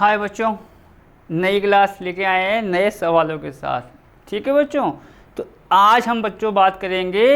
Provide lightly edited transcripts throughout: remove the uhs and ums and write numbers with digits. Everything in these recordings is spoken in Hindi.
हाय बच्चों, नई क्लास लेके आए हैं नए सवालों के साथ। ठीक है बच्चों, तो आज हम बच्चों बात करेंगे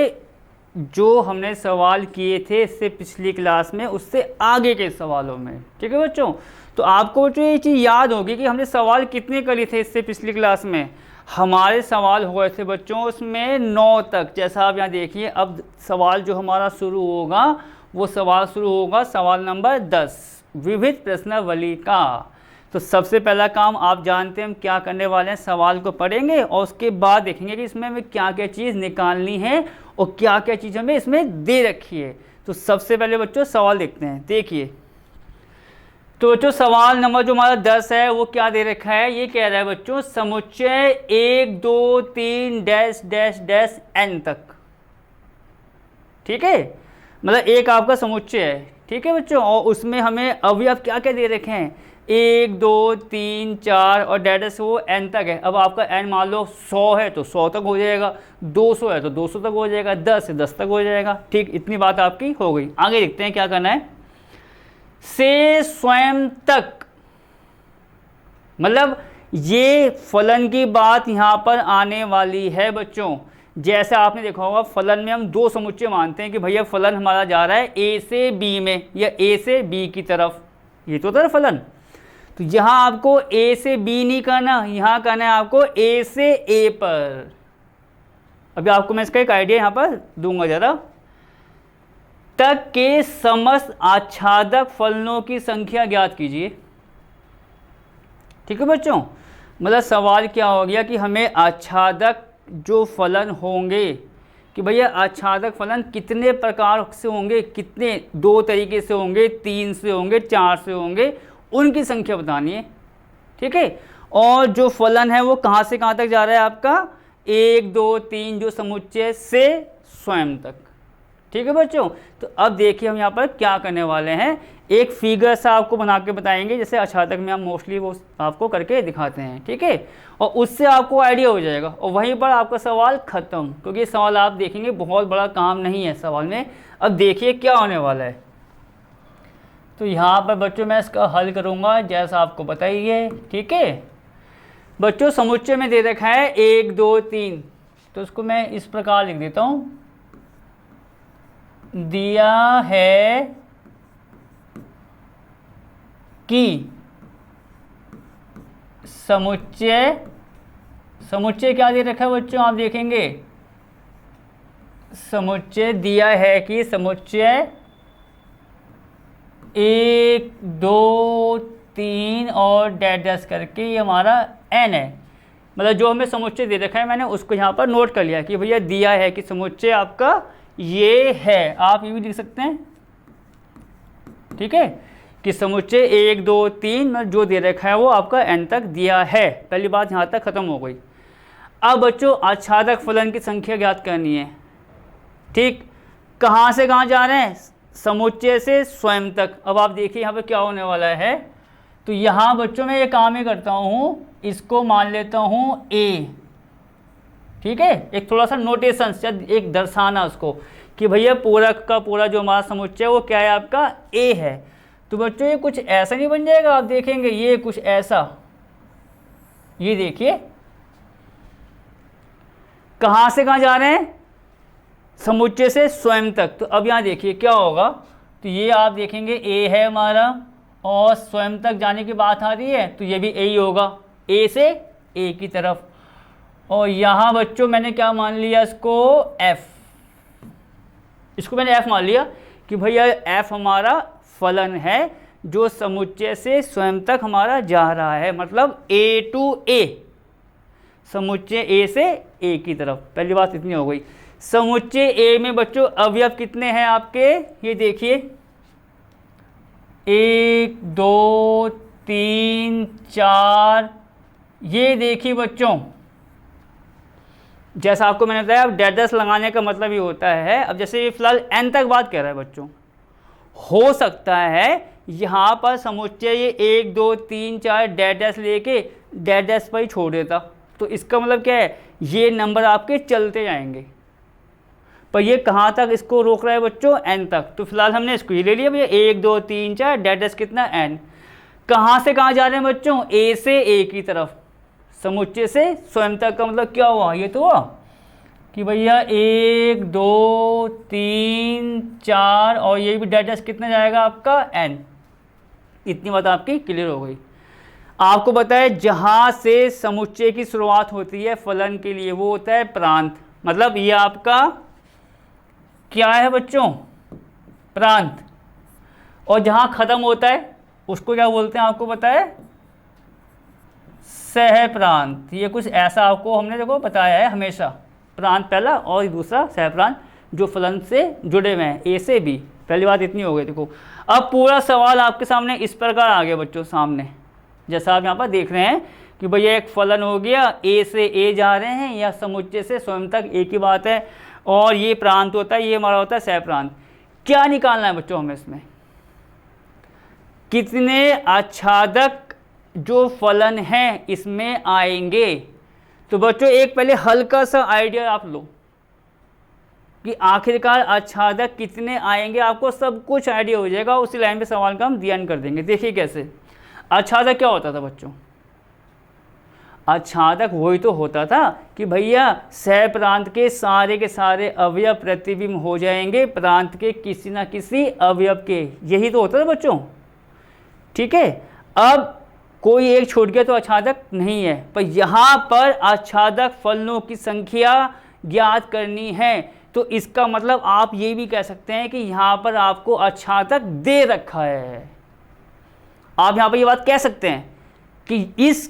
जो हमने सवाल किए थे इससे पिछली क्लास में, उससे आगे के सवालों में। ठीक है बच्चों, तो आपको बच्चों ये चीज़ याद होगी कि हमने सवाल कितने करे थे इससे पिछली क्लास में। हमारे सवाल हुए थे बच्चों उसमें 9 तक। जैसा आप यहाँ देखिए, अब सवाल जो हमारा शुरू होगा वो सवाल शुरू होगा सवाल नंबर 10, विविध प्रश्नावली का। तो सबसे पहला काम आप जानते हैं हम क्या करने वाले हैं, सवाल को पढ़ेंगे और उसके बाद देखेंगे कि इसमें हमें क्या क्या चीज़ निकालनी है और क्या क्या चीज़ हमें इसमें दे रखी है। तो सबसे पहले बच्चों सवाल देखते हैं। देखिए तो बच्चों सवाल नंबर जो हमारा 10 है वो क्या दे रखा है, ये कह रहा है बच्चों समुच्चय 1 2 3 डैश डैश डैश n तक। ठीक है, मतलब एक आपका समुच्चय है। ठीक है बच्चों, और उसमें हमें अवयव क्या क्या दे रखे हैं, 1 2 3 4 और डैश वो n तक है। अब आपका n मान लो 100 है तो 100 तक हो जाएगा, 200 है तो 200 तक हो जाएगा, 10 है 10 तक हो जाएगा। ठीक, इतनी बात आपकी हो गई। आगे देखते हैं क्या करना है। से स्वयं तक, मतलब ये फलन की बात यहाँ पर आने वाली है बच्चों। जैसे आपने देखा होगा फलन में हम दो समुच्चय मानते हैं कि भैया फलन हमारा जा रहा है a से b में या a से b की तरफ, ये तो था फलन। तो यहाँ आपको a से b नहीं करना, यहाँ करना है आपको a से a पर। अभी आपको मैं इसका एक आइडिया यहाँ पर दूंगा जरा। तक के समस्त आच्छादक फलनों की संख्या ज्ञात कीजिए। ठीक है बच्चों, मतलब सवाल क्या हो गया कि हमें आच्छादक जो फलन होंगे कि भैया आच्छादक फलन कितने प्रकार से होंगे, कितने, 2 तरीके से होंगे, 3 से होंगे, 4 से होंगे, उनकी संख्या बतानी है। ठीक है, और जो फलन है वो कहाँ से कहाँ तक जा रहा है आपका 1 2 3 जो समुच्चय से स्वयं तक। ठीक है बच्चों, तो अब देखिए हम यहाँ पर क्या करने वाले हैं, एक फिगर सा आपको बना के बताएंगे, जैसे आच्छादक में हम मोस्टली वो आपको करके दिखाते हैं। ठीक है, और उससे आपको आइडिया हो जाएगा और वहीं पर आपका सवाल ख़त्म, क्योंकि ये सवाल आप देखेंगे बहुत बड़ा काम नहीं है सवाल में। अब देखिए क्या होने वाला है। तो यहाँ पर बच्चों मैं इसका हल करूँगा जैसा आपको बताइए। ठीक है बच्चों, समुच्चय में दे रखा है 1 2 3, तो उसको मैं इस प्रकार लिख देता हूँ। दिया है कि समुच्चय, समुच्चय क्या दे रखा है बच्चों आप देखेंगे, समुच्चय दिया है कि समुच्चय 1 2 3 और डैश डैश करके ये हमारा n है। मतलब जो हमें समुच्चय दे रखा है मैंने उसको यहाँ पर नोट कर लिया कि भैया दिया है कि समुच्चय आपका ये है। आप ये भी लिख सकते हैं। ठीक है, कि समुच्चय 1 2 3 जो दे रखा है वो आपका n तक दिया है। पहली बात यहाँ तक ख़त्म हो गई। अब बच्चों आच्छादक फलन की संख्या ज्ञात करनी है। ठीक, कहाँ से कहाँ जा रहे हैं, समुच्चय से स्वयं तक। अब आप देखिए यहाँ पे क्या होने वाला है। तो यहाँ बच्चों मैं ये काम ही करता हूँ, इसको मान लेता हूँ a। ठीक है, एक थोड़ा सा नोटेशन, एक दर्शाना उसको कि भैया पूरा का पूरा जो हमारा समुच्चय है वो क्या है आपका a है। तो बच्चों ये कुछ ऐसा नहीं बन जाएगा, आप देखेंगे ये कुछ ऐसा, ये देखिए कहाँ से कहाँ जा रहे हैं, समुच्चय से स्वयं तक। तो अब यहाँ देखिए क्या होगा, तो ये आप देखेंगे a है हमारा और स्वयं तक जाने की बात आ रही है, तो ये भी a ही होगा, a से a की तरफ। और यहाँ बच्चों मैंने क्या मान लिया इसको f, इसको मैंने f मान लिया कि भैया f हमारा फलन है जो समुच्चय से स्वयं तक हमारा जा रहा है, मतलब a टू a, समुच्चय a से a की तरफ। पहली बात इतनी हो गई। समुच्चय a में बच्चों अवयव कितने हैं आपके, ये देखिए 1 2 3 4, ये देखिए बच्चों जैसा आपको मैंने बताया। अब डैश लगाने का मतलब ये होता है, अब जैसे ये फिलहाल n तक बात कर रहा है बच्चों, हो सकता है यहाँ पर समुच्चय ये 1 2 3 4 डैश लेके डैश पर ही छोड़ देता, तो इसका मतलब क्या है, ये नंबर आपके चलते जाएंगे। पर ये कहाँ तक इसको रोक रहा है बच्चों, n तक। तो फिलहाल हमने इसको ही ले लिया भैया 1 2 3 4 डैश कितना n। कहाँ से कहाँ जा रहे हैं बच्चों? ए से ए की तरफ, समुच्चय से स्वयं तक का मतलब क्या हुआ? ये तो हुआ कि भैया 1 2 3 4 और ये भी डेटा कितना जाएगा आपका n। इतनी बात आपकी क्लियर हो गई। आपको बताए जहाँ से समुच्चय की शुरुआत होती है फलन के लिए वो होता है प्रांत, मतलब ये आपका क्या है बच्चों? प्रांत। और जहाँ खत्म होता है उसको क्या बोलते हैं आपको पता है? सह प्रांत। ये कुछ ऐसा आपको हमने देखो बताया है हमेशा, प्रांत पहला और दूसरा सह प्रांत जो फलन से जुड़े हुए हैं ए से बी। पहली बात इतनी हो गई। देखो अब पूरा सवाल आपके सामने इस प्रकार आ गया बच्चों सामने, जैसा आप यहाँ पर देख रहे हैं कि भैया एक फलन हो गया, ए से ए जा रहे हैं या समुच्चय से स्वयं तक एक ही बात है, और ये प्रांत होता है, ये हमारा होता है सह प्रांत। क्या निकालना है बच्चों हमें इसमें? कितने आच्छादक जो फलन हैं इसमें आएंगे। तो बच्चों एक पहले हल्का सा आइडिया आप लो कि आखिरकार आच्छादक कितने आएंगे, आपको सब कुछ आइडिया हो जाएगा। उसी लाइन पे सवाल का हम ध्यान कर देंगे। देखिए कैसे। आच्छादक क्या होता था बच्चों? आच्छादक वही तो होता था कि भैया सह प्रांत के सारे अवयव प्रतिबिंब हो जाएंगे प्रांत के किसी ना किसी अवयव के, यही तो होता था बच्चों। ठीक है, अब कोई एक छूट गया तो आच्छादक नहीं है, पर यहाँ पर आच्छादक फलनों की संख्या ज्ञात करनी है। तो इसका मतलब आप ये भी कह सकते हैं कि यहाँ पर आपको आच्छादक दे रखा है। आप यहाँ पर ये बात कह सकते हैं कि इस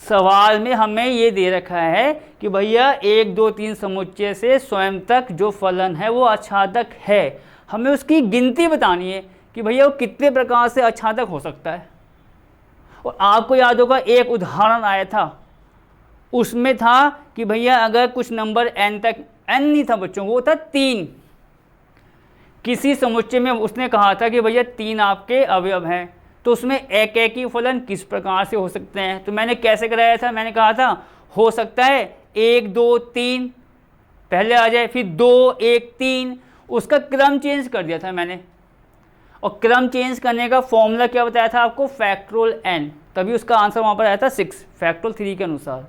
सवाल में हमें ये दे रखा है कि भैया 1 2 3 समुच्चय से स्वयं तक जो फलन है वो आच्छादक है। हमें उसकी गिनती बतानी है कि भैया वो कितने प्रकार से आच्छादक हो सकता है। और आपको याद होगा एक उदाहरण आया था, उसमें था कि भैया अगर कुछ नंबर n तक, n नहीं था बच्चों, वो था 3। किसी समुच्चय में उसने कहा था कि भैया 3 आपके अवयव हैं, तो उसमें एक ही फलन किस प्रकार से हो सकते हैं। तो मैंने कैसे कराया था? मैंने कहा था हो सकता है 1 2 3 पहले आ जाए, फिर 2 1 3, उसका क्रम चेंज कर दिया था मैंने। और क्रम चेंज करने का फॉर्मूला क्या बताया था आपको? फैक्टोरियल n, तभी उसका आंसर वहाँ पर आया था 6 फैक्टोरियल 3 के अनुसार।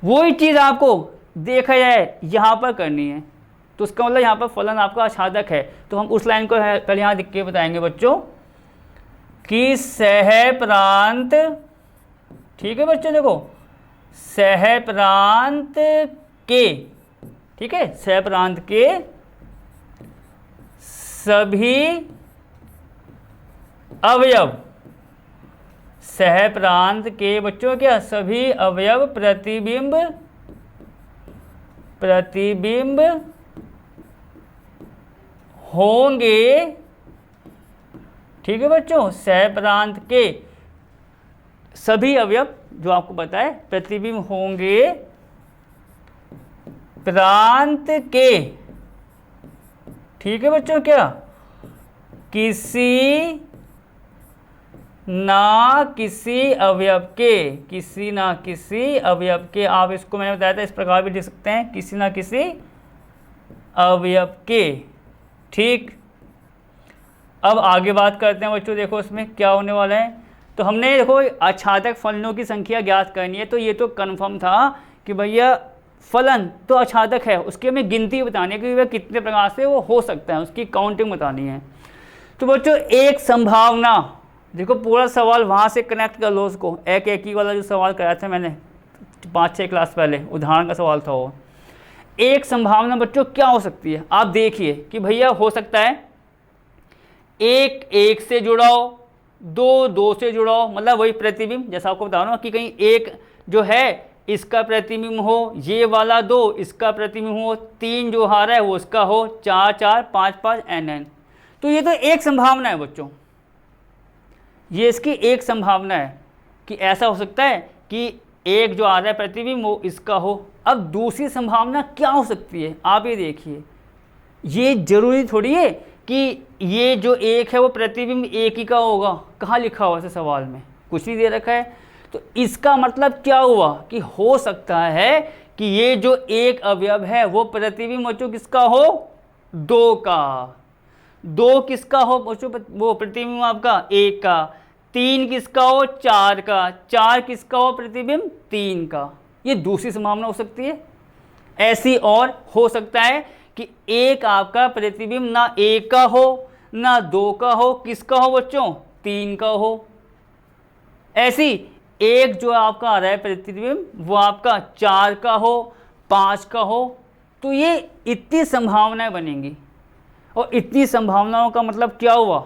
वही चीज़ आपको देखा जाए यहाँ पर करनी है, तो उसका मतलब यहाँ पर फलन आपका आच्छादक है। तो हम उस लाइन को पहले यहाँ लिख के बताएंगे बच्चों कि सह प्रांत, ठीक है बच्चों, देखो सह प्रांत के, ठीक है, सह प्रांत के सभी अवयव, सह प्रांत के बच्चों क्या सभी अवयव प्रतिबिंब होंगे। ठीक है बच्चों, सह प्रांत के सभी अवयव जो आपको बताए प्रतिबिंब होंगे प्रांत के, ठीक है बच्चों, क्या किसी ना किसी अवयव के, किसी ना किसी अवयव के। आप इसको मैंने बताया था इस प्रकार भी लिख सकते हैं, किसी ना किसी अवयव के। ठीक, अब आगे बात करते हैं बच्चों। देखो इसमें क्या होने वाला है। तो हमने देखो आच्छादक फलनों की संख्या ज्ञात करनी है, तो ये तो कन्फर्म था कि भैया फलन तो आच्छादक है, उसकी हमें गिनती बतानी है कि वह कितने प्रकार से वो हो सकता है, उसकी काउंटिंग बतानी है। तो बच्चों एक संभावना, देखो पूरा सवाल वहाँ से कनेक्ट कर लो उसको, एक ही वाला जो सवाल कराया था मैंने 5-6 क्लास पहले, उदाहरण का सवाल था वो। एक संभावना बच्चों क्या हो सकती है? आप देखिए कि भैया हो सकता है 1 1 से जुड़ाओ, 2 2 से जुड़ाओ, मतलब वही प्रतिबिंब, जैसा आपको बता रहा हूँ कि कहीं एक जो है इसका प्रतिबिंब हो, ये वाला 2 इसका प्रतिबिंब हो, 3 जो हारा है वो इसका हो, 4 4 5 5 n। तो ये तो एक संभावना है बच्चों, ये इसकी एक संभावना है कि ऐसा हो सकता है कि एक जो आ रहा है प्रतिबिंब वो इसका हो। अब दूसरी संभावना क्या हो सकती है? आप ये देखिए, ये जरूरी थोड़ी है कि ये जो एक है वो प्रतिबिंब एक ही का होगा। कहाँ लिखा हुआ है सवाल में? कुछ नहीं दे रखा है। तो इसका मतलब क्या हुआ कि हो सकता है कि ये जो एक अवयव है वो प्रतिबिंब बच्चों किसका हो? 2 का। 2 किसका हो बच्चों? वो प्रतिबिंब आपका 1 का। 3 किसका हो, 4 का, 4 किसका हो प्रतिबिंब, 3 का। ये दूसरी संभावना हो सकती है। ऐसी और हो सकता है कि एक आपका प्रतिबिंब ना 1 का हो ना 2 का हो, किसका हो बच्चों, 3 का हो। ऐसी एक जो आपका आ रहा है प्रतिबिंब वो आपका 4 का हो, 5 का हो। तो ये इतनी संभावनाएं बनेंगी। और इतनी संभावनाओं का मतलब क्या हुआ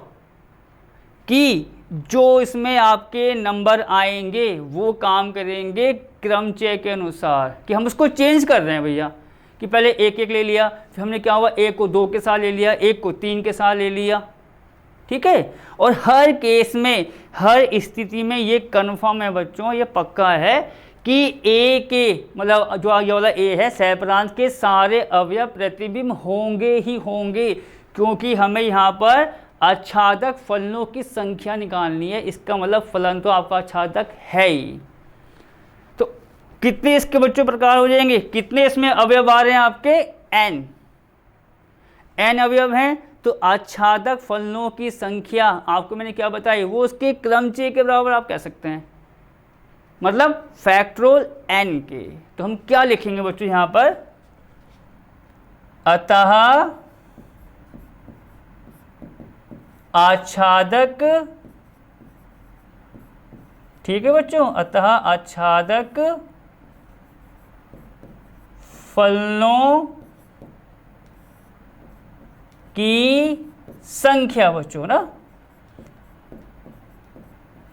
कि जो इसमें आपके नंबर आएंगे वो काम करेंगे क्रमचय के अनुसार, कि हम उसको चेंज कर रहे हैं भैया, कि पहले 1 1 ले लिया, फिर हमने क्या हुआ 1 को 2 के साथ ले लिया, 1 को 3 के साथ ले लिया, ठीक है। और हर केस में, हर स्थिति में ये कन्फर्म है बच्चों, ये पक्का है कि ए के मतलब जो ये वाला ए है सहप्रांत के सारे अवयव प्रतिबिंब होंगे ही होंगे, क्योंकि हमें यहाँ पर आच्छादक फलनों की संख्या निकालनी है। इसका मतलब फलन तो आपका आच्छादक है ही। तो कितने इसके बच्चों प्रकार हो जाएंगे, कितने इसमें अवयव आ रहे हैं आपके, n अवयव हैं। तो आच्छादक फलनों की संख्या आपको मैंने क्या बताई, वो उसके क्रमचय के बराबर आप कह सकते हैं, मतलब फैक्टोरियल n के। तो हम क्या लिखेंगे बच्चों यहाँ पर, अतः आच्छादक, ठीक है बच्चों, अतः आच्छादक फलनों की संख्या बच्चों ना,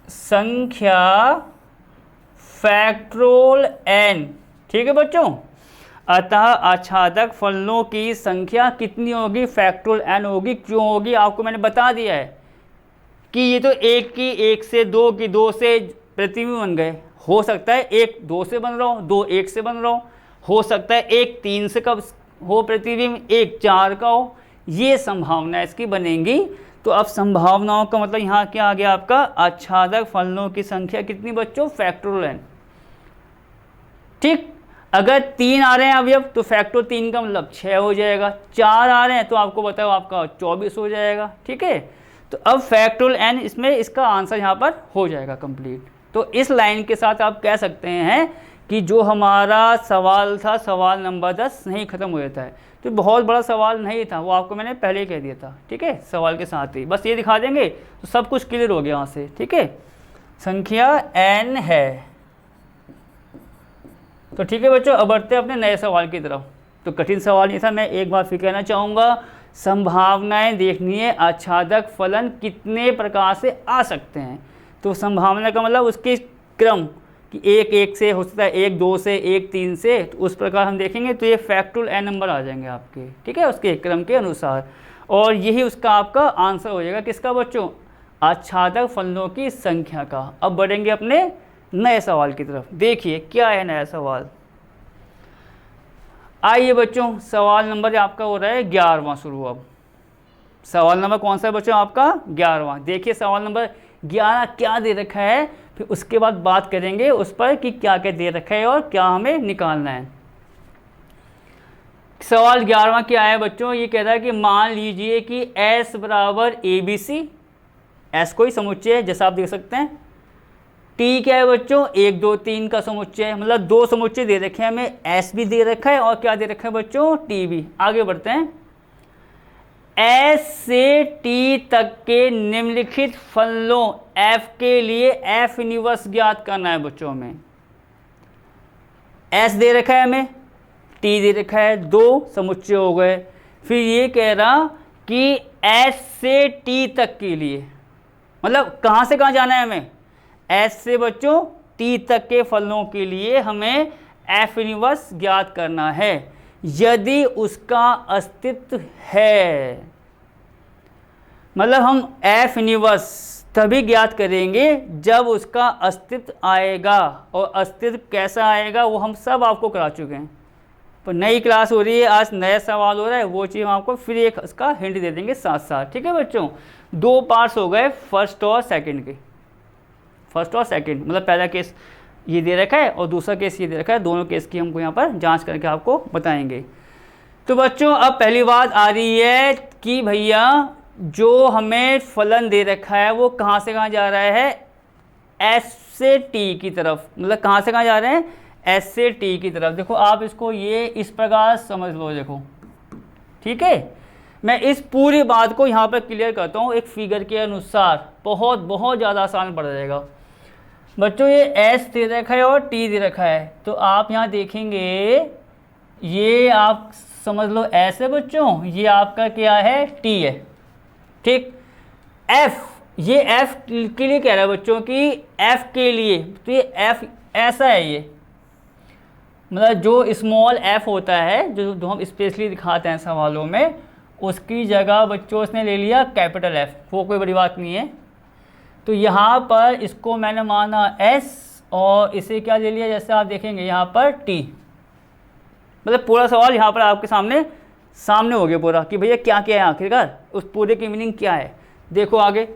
संख्या फैक्टोरियल n, ठीक है बच्चों। अतः आच्छादक फलनों की संख्या कितनी होगी, फैक्टोरियल n होगी। क्यों होगी, आपको मैंने बता दिया है कि ये तो 1 की 1 से, 2 की 2 से प्रतिबिंब बन गए। हो सकता है 1 2 से बन रहा हो, 2 1 से बन रहा हो सकता है 1 3 से कब हो प्रतिबिंब, 1 4 का हो। ये संभावना इसकी बनेंगी। तो अब संभावनाओं का मतलब यहाँ क्या आ गया आपका, आच्छादक फलनों की संख्या कितनी बच्चों, फैक्टोरियल n, ठीक। अगर 3 आ रहे हैं अवयव तो फैक्टर 3 का मतलब 6 हो जाएगा, 4 आ रहे हैं तो आपको बताओ आपका 24 हो जाएगा, ठीक है। तो अब फैक्टोरियल n इसमें इसका आंसर यहाँ पर हो जाएगा कंप्लीट। तो इस लाइन के साथ आप कह सकते हैं कि जो हमारा सवाल था, सवाल नंबर 10 नहीं ख़त्म हो जाता है। तो बहुत बड़ा सवाल नहीं था, वो आपको मैंने पहले ही कह दिया था, ठीक है। सवाल के साथ ही बस ये दिखा देंगे तो सब कुछ क्लियर हो गया वहाँ से, ठीक है। संख्या n है। तो ठीक है बच्चों, अब बढ़ते हैं अपने नए सवाल की तरफ। तो कठिन सवाल नहीं था, मैं एक बार फिर कहना चाहूँगा, संभावनाएं देखनी है आच्छादक फलन कितने प्रकार से आ सकते हैं। तो संभावना का मतलब उसके क्रम, कि 1 1 से हो सकता है, 1 2 से, 1 3 से, तो उस प्रकार हम देखेंगे तो ये फैक्टोरियल n नंबर आ जाएंगे आपके, ठीक है, उसके क्रम के अनुसार। और यही उसका आपका आंसर हो जाएगा, किसका बच्चों, आच्छादक फलनों की संख्या का। अब बढ़ेंगे अपने नए सवाल की तरफ। देखिए क्या है नया सवाल। आइए बच्चों, सवाल नंबर आपका हो रहा है 11वां शुरू। अब सवाल नंबर कौन सा है बच्चों आपका, 11वां। देखिए सवाल नंबर 11 क्या दे रखा है, फिर उसके बाद बात करेंगे उस पर कि क्या क्या दे रखा है और क्या हमें निकालना है। सवाल 11वां क्या है बच्चों, ये कह रहा है कि मान लीजिए कि S बराबर ABC, S कोई समुच्चय है जैसा आप देख सकते हैं। T क्या है बच्चों, 1 2 3 का समुच्चय है, मतलब 2 समुच्चय दे रखे हैं हमें, S भी दे रखा है और क्या दे रखा है बच्चों, T भी। आगे बढ़ते हैं। S से T तक के निम्नलिखित फलनों F के लिए F इनवर्स ज्ञात करना है बच्चों में। S दे रखा है हमें, T दे रखा है, 2 समुच्चय हो गए। फिर ये कह रहा कि S से T तक के लिए, मतलब कहाँ से कहाँ जाना है हमें, S से बच्चों T तक के फलनों के लिए हमें F इनवर्स ज्ञात करना है यदि उसका अस्तित्व है। मतलब हम F इनवर्स तभी ज्ञात करेंगे जब उसका अस्तित्व आएगा, और अस्तित्व कैसा आएगा वो हम सब आपको करा चुके हैं। पर नई क्लास हो रही है, आज नया सवाल हो रहा है, वो चीज़ हम आपको फिर एक इसका हिंट दे देंगे साथ साथ, ठीक है बच्चों। 2 पार्ट्स हो गए फर्स्ट और सेकंड के। फर्स्ट और सेकंड मतलब पहला केस ये दे रखा है और दूसरा केस ये दे रखा है, दोनों केस की हमको यहाँ पर जांच करके आपको बताएंगे। तो बच्चों अब पहली बात आ रही है कि भैया जो हमें फलन दे रखा है वो कहाँ से कहाँ जा रहा है, एस से टी की तरफ, मतलब कहाँ से कहाँ जा रहे हैं, एस से टी की तरफ। देखो आप इसको ये इस प्रकार समझ लो, देखो ठीक है। मैं इस पूरी बात को यहाँ पर क्लियर करता हूँ एक फिगर के अनुसार, बहुत बहुत ज़्यादा आसान पड़ जाएगा बच्चों। ये एस दे रखा है और टी दे रखा है, तो आप यहाँ देखेंगे ये आप समझ लो एस है बच्चों, ये आपका क्या है, टी है, ठीक। एफ, ये एफ के लिए कह रहा है बच्चों कि एफ के लिए, तो ये एफ ऐसा है, ये मतलब जो स्मॉल एफ होता है जो हम स्पेशली दिखाते हैं सवालों में, उसकी जगह बच्चों उसने ले लिया कैपिटल एफ, वो कोई बड़ी बात नहीं है। तो यहाँ पर इसको मैंने माना एस और इसे क्या ले लिया, जैसे आप देखेंगे यहाँ पर टी, मतलब पूरा सवाल यहाँ पर आपके सामने हो गया पूरा कि भैया क्या क्या है आखिरकार, उस पूरे की मीनिंग क्या है। देखो आगे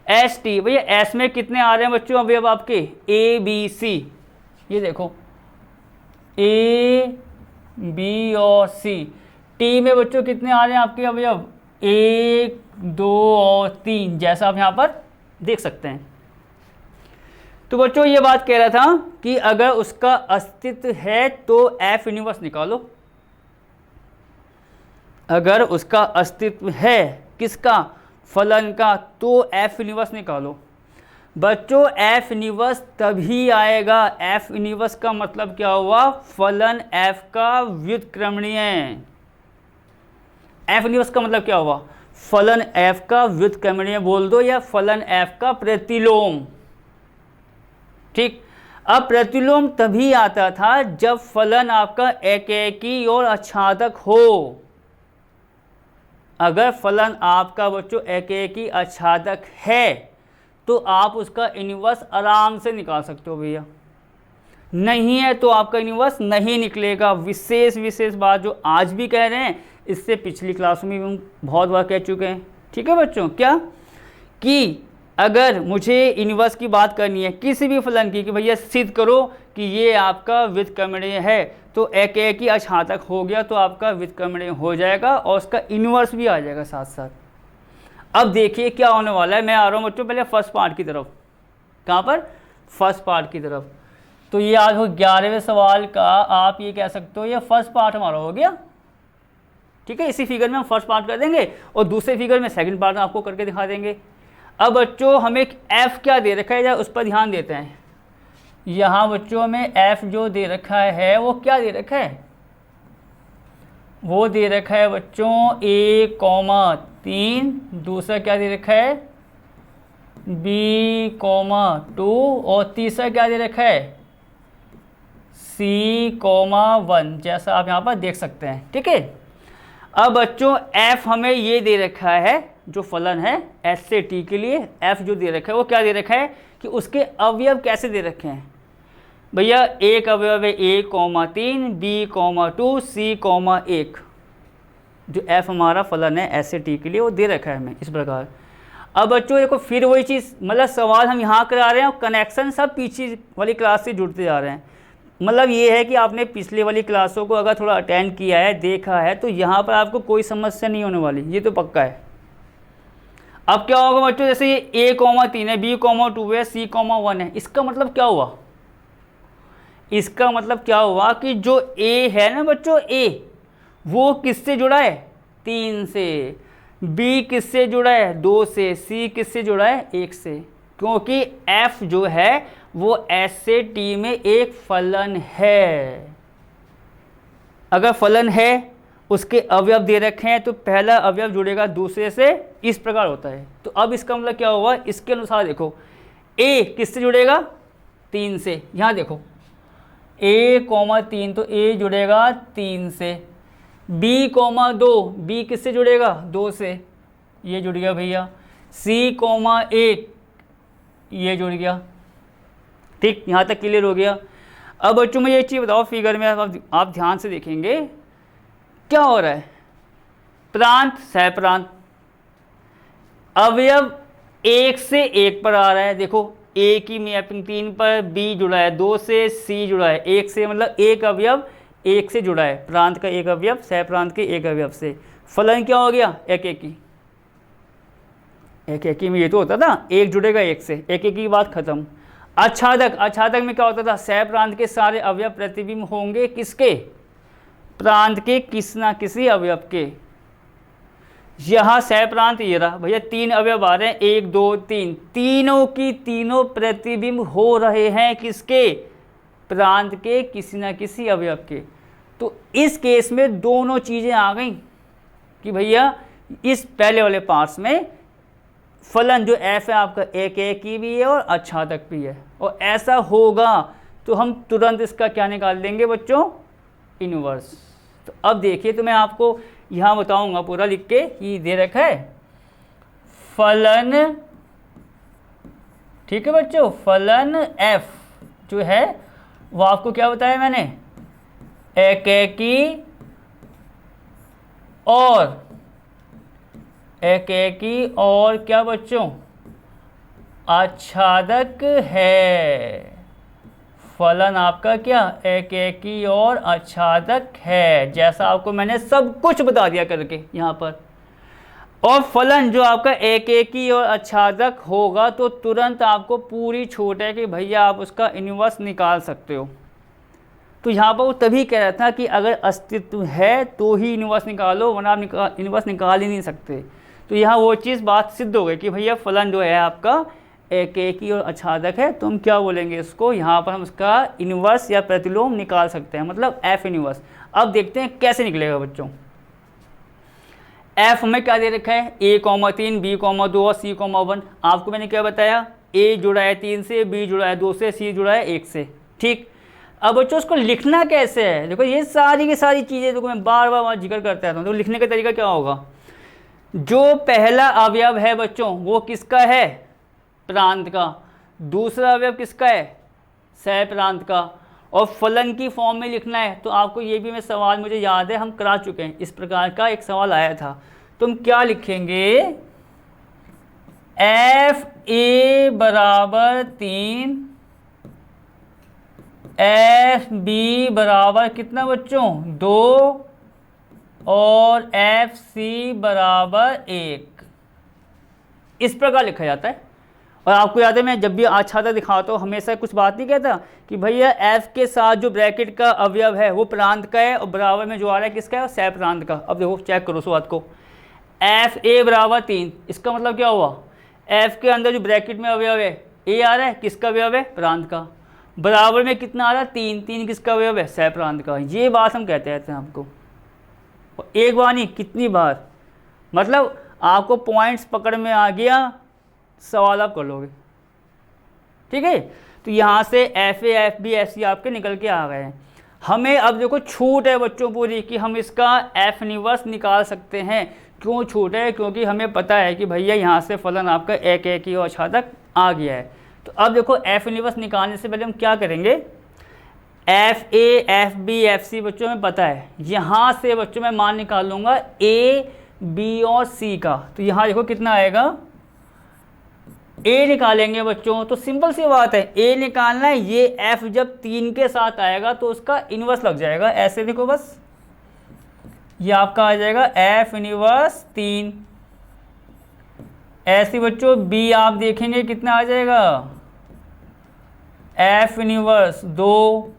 एस टी, भैया एस में कितने आ रहे हैं बच्चों अभी अब आपके, ए बी सी, ये देखो ए बी और सी। टी में बच्चों कितने आ रहे हैं आपके अभी अब, 1 2 और 3, जैसा आप यहाँ पर देख सकते हैं। तो बच्चों ये बात कह रहा था कि अगर उसका अस्तित्व है तो एफ इनवर्स निकालो। अगर उसका अस्तित्व है किसका, फलन का, तो एफ इनवर्स निकालो। बच्चों एफ इनवर्स तभी आएगा, एफ इनवर्स का मतलब क्या हुआ, फलन एफ का व्युत्क्रमणीय। एफ इनवर्स का मतलब क्या हुआ, फलन एफ का व्युत्क्रमणीय बोल दो, या फलन एफ का प्रतिलोम, ठीक। अब प्रतिलोम तभी आता था जब फलन आपका एकेकी और आच्छादक हो। अगर फलन आपका बच्चों एकेकी आच्छादक है तो आप उसका इनवर्स आराम से निकाल सकते हो भैया, नहीं है तो आपका इनवर्स नहीं निकलेगा। विशेष बात जो आज भी कह रहे हैं, इससे पिछली क्लास में भी हम बहुत बार कह चुके हैं, ठीक है बच्चों। क्या कि अगर मुझे इनवर्स की बात करनी है किसी भी फलन की कि भैया सिद्ध करो कि ये आपका व्युत्क्रमणीय है, तो एकेकी आच्छादक हो गया तो आपका व्युत्क्रमणीय हो जाएगा और उसका इनवर्स भी आ जाएगा साथ साथ। अब देखिए क्या होने वाला है, मैं आ रहा हूँ बच्चों पहले फर्स्ट पार्ट की तरफ। कहाँ पर, फर्स्ट पार्ट की तरफ। तो ये आज हो 11वें सवाल का, आप ये कह सकते हो ये फर्स्ट पार्ट हमारा हो गया, ठीक है। इसी फिगर में हम फर्स्ट पार्ट कर देंगे और दूसरे फिगर में सेकंड पार्ट आपको करके दिखा देंगे। अब बच्चों हमें एफ क्या दे रखा है, उस पर ध्यान देते हैं। यहाँ बच्चों में एफ जो दे रखा है वो क्या दे रखा है, वो दे रखा है बच्चों 1,3, दूसरा क्या दे रखा है B,2 और तीसरा क्या दे रखा है C,1, जैसा आप यहाँ पर देख सकते हैं, ठीक है। अब बच्चों f हमें ये दे रखा है, जो फलन है s से t के लिए f जो दे रखा है वो क्या दे रखा है कि उसके अवयव कैसे दे रखे हैं भैया। एक अवयव है 1,3, B,2, C,1, जो f हमारा फलन है s से t के लिए वो दे रखा है हमें इस प्रकार। अब बच्चों देखो फिर वही चीज़, मतलब सवाल हम यहाँ करा रहे हैं और कनेक्शन सब पीछे वाली क्लास से जुड़ते जा रहे हैं। मतलब ये है कि आपने पिछले वाली क्लासों को अगर थोड़ा अटेंड किया है, देखा है, तो यहाँ पर आपको कोई समस्या नहीं होने वाली, ये तो पक्का है। अब क्या होगा बच्चों, जैसे ये A,3 है, B,2 है, C,1 है, इसका मतलब क्या हुआ, इसका मतलब क्या हुआ कि जो A है ना बच्चों, A वो किससे जुड़ा है 3 से, B किससे जुड़ा है 2 से, C किससे जुड़ा है 1 से, क्योंकि F जो है वो S से T में एक फलन है। अगर फलन है उसके अवयव दे रखे हैं तो पहला अवयव जुड़ेगा दूसरे से, इस प्रकार होता है। तो अब इसका मतलब क्या हुआ, इसके अनुसार देखो A किससे जुड़ेगा 3 से, यहाँ देखो A,3 तो A जुड़ेगा 3 से, B,2 B किससे जुड़ेगा 2 से, ये जुड़ गया भैया, C,1 ये जुड़ गया, ठीक। यहाँ तक क्लियर हो गया। अब बच्चों में ये चीज़ बताओ, फिगर में आप ध्यान से देखेंगे क्या हो रहा है, प्रांत सह प्रांत, अवयव 1 से 1 पर आ रहा है। देखो A की मैपिंग 3 पर, B जुड़ा है 2 से, C जुड़ा है 1 से, मतलब एक अवयव 1 से जुड़ा है, प्रांत का एक अवयव सह प्रांत के एक अवयव से। फलन क्या हो गया एकेकी, एक एकी में ये तो होता था एक जुड़ेगा एक से, एक एकी की बात खत्म। आच्छादक, आच्छादक में क्या होता था, सह प्रांत के सारे अवयव प्रतिबिंब होंगे किसके, प्रांत के किसी ना किसी अवयव के। यहाँ सह प्रांत ये रहा भैया, 3 अवयव आ रहे हैं, 1 2 3, तीनों की तीनों प्रतिबिंब हो रहे हैं किसके, प्रांत के किसी ना किसी अवयव के। तो इस केस में दोनों चीज़ें आ गई कि भैया इस पहले वाले पार्ट्स में फलन जो एफ है आपका एक एकी भी है और आच्छादक भी है, और ऐसा होगा तो हम तुरंत इसका क्या निकाल देंगे बच्चों, इनवर्स। तो अब देखिए, तो मैं आपको यहाँ बताऊंगा पूरा लिख के, ये दे रखा है फलन, ठीक है बच्चों, फलन एफ जो है वो आपको क्या बताया मैंने, एक एकी और एक एकी और क्या बच्चों, आच्छादक है। फलन आपका क्या, एक एकी और आच्छादक है, जैसा आपको मैंने सब कुछ बता दिया करके यहाँ पर। और फलन जो आपका एक एकी और आच्छादक होगा तो तुरंत आपको पूरी छूट है कि भैया आप उसका इनवर्स निकाल सकते हो। तो यहाँ पर वो तभी कह रहा था कि अगर अस्तित्व है तो ही इनवर्स निकालो, वरना आप इनवर्स निकाल ही नहीं सकते। तो यहाँ वो चीज़ बात सिद्ध हो गई कि भैया फलन जो है आपका एक एकी और आच्छादक है, तो हम क्या बोलेंगे इसको, यहाँ पर हम उसका इनवर्स या प्रतिलोम निकाल सकते हैं, मतलब एफ इनवर्स। अब देखते हैं कैसे निकलेगा बच्चों। एफ में क्या दे रखा है, a,3 b,2 और c,1। आपको मैंने क्या बताया, a जुड़ा है 3 से, b जुड़ा है 2 से, c जुड़ा है 1 से, ठीक। अब बच्चों उसको लिखना कैसे है, देखो ये सारी की सारी चीज़ें देखो मैं बार बार जिक्र करता रहता हूँ। तो लिखने का तरीका क्या होगा, जो पहला अवयव है बच्चों वो किसका है, प्रांत का, दूसरा अवयव किसका है, सह प्रांत का, और फलन की फॉर्म में लिखना है। तो आपको ये भी मैं सवाल मुझे याद है, हम करा चुके हैं, इस प्रकार का एक सवाल आया था। तुम क्या लिखेंगे, एफ ए बराबर 3, एफ बी बराबर कितना बच्चों 2, और एफ सी बराबर 1, इस प्रकार लिखा जाता है। और आपको याद है मैं जब भी आच्छादक दिखाता हूँ हमेशा कुछ बात नहीं कहता कि भैया एफ के साथ जो ब्रैकेट का अवयव है वो प्रांत का है, और बराबर में जो आ रहा है किसका है, सह प्रांत का। अब देखो चेक करो उस बात को, एफ ए बराबर 3, इसका मतलब क्या हुआ, एफ के अंदर जो ब्रैकेट में अवयव है ए आ रहा है, किसका अवयव है, प्रांत का, बराबर में कितना आ रहा है 3, 3 किसका अवयव है, सह प्रांत का। ये बात हम कहते रहते हैं आपको, एक बार नहीं कितनी बार, मतलब आपको पॉइंट्स पकड़ में आ गया, सवाल आप कर लोगे, ठीक है। तो यहाँ से F A F B F C आपके निकल के आ गए हैं। हमें अब देखो छूट है बच्चों पूरी कि हम इसका एफ इनवर्स निकाल सकते हैं। क्यों छूट है, क्योंकि हमें पता है कि भैया यहाँ से फलन आपका एक एकी और आच्छादक आ गया है। तो अब देखो एफ इनवर्स निकालने से पहले हम क्या करेंगे, F A F B F C बच्चों में पता है, यहाँ से बच्चों में मान निकाल लूँगा ए बी और सी का। तो यहाँ देखो कितना आएगा, ए निकालेंगे बच्चों, तो सिंपल सी बात है, ए निकालना है, ये एफ जब 3 के साथ आएगा तो उसका इनवर्स लग जाएगा। ऐसे देखो बस, ये आपका आ जाएगा एफ इनवर्स 3। ऐसे बच्चों बी आप देखेंगे कितना आ जाएगा, एफ इनवर्स 2,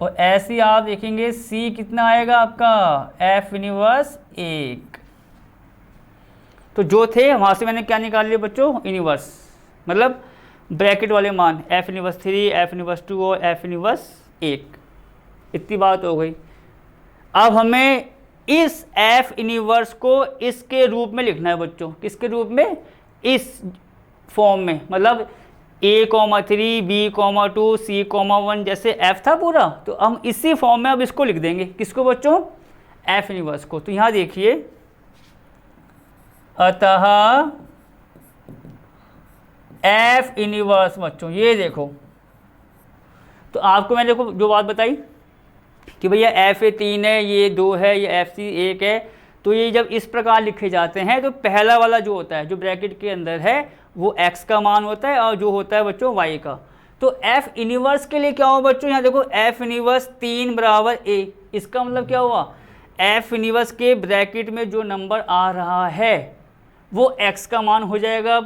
और ऐसे आप देखेंगे सी कितना आएगा आपका, एफ इनवर्स 1। तो जो थे वहाँ से मैंने क्या निकाल लिया बच्चों, इनवर्स, मतलब ब्रैकेट वाले मान, एफ इनवर्स 3, एफ इनवर्स 2 और एफ इनवर्स 1। इतनी बात हो गई। अब हमें इस एफ इनवर्स को इसके रूप में लिखना है बच्चों, किसके रूप में, इस फॉर्म में, मतलब a,3 b,2 c,1 जैसे एफ था पूरा, तो हम इसी फॉर्म में अब इसको लिख देंगे, किसको बच्चों, एफ इनवर्स को। तो यहाँ देखिए, अतः एफ इनवर्स बच्चों, ये देखो, तो आपको मैंने देखो जो बात बताई कि भैया एफ ए 3 है, ये 2 है, ये एफ सी 1 है, तो ये जब इस प्रकार लिखे जाते हैं तो पहला वाला जो होता है जो ब्रैकेट के अंदर है वो x का मान होता है, और जो होता है बच्चों y का। तो एफ इनवर्स के लिए क्या हुआ बच्चों, यहाँ देखो एफ इनवर्स 3 बराबर a, इसका मतलब क्या हुआ, एफ इनवर्स के ब्रैकेट में जो नंबर आ रहा है वो x का मान हो जाएगा,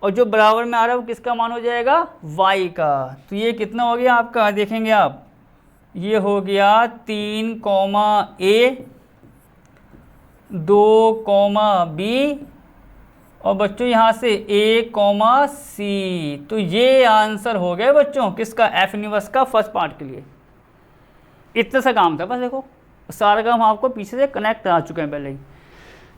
और जो बराबर में आ रहा है वो किसका मान हो जाएगा, y का। तो ये कितना हो गया आपका, देखेंगे आप, ये हो गया 3 A 2 B, और बच्चों यहाँ से A C। तो ये आंसर हो गया बच्चों किसका, एफ इनवर्स का फर्स्ट पार्ट के लिए। इतना सा काम था बस, देखो सारा काम आपको पीछे से कनेक्ट आ चुके हैं पहले ही।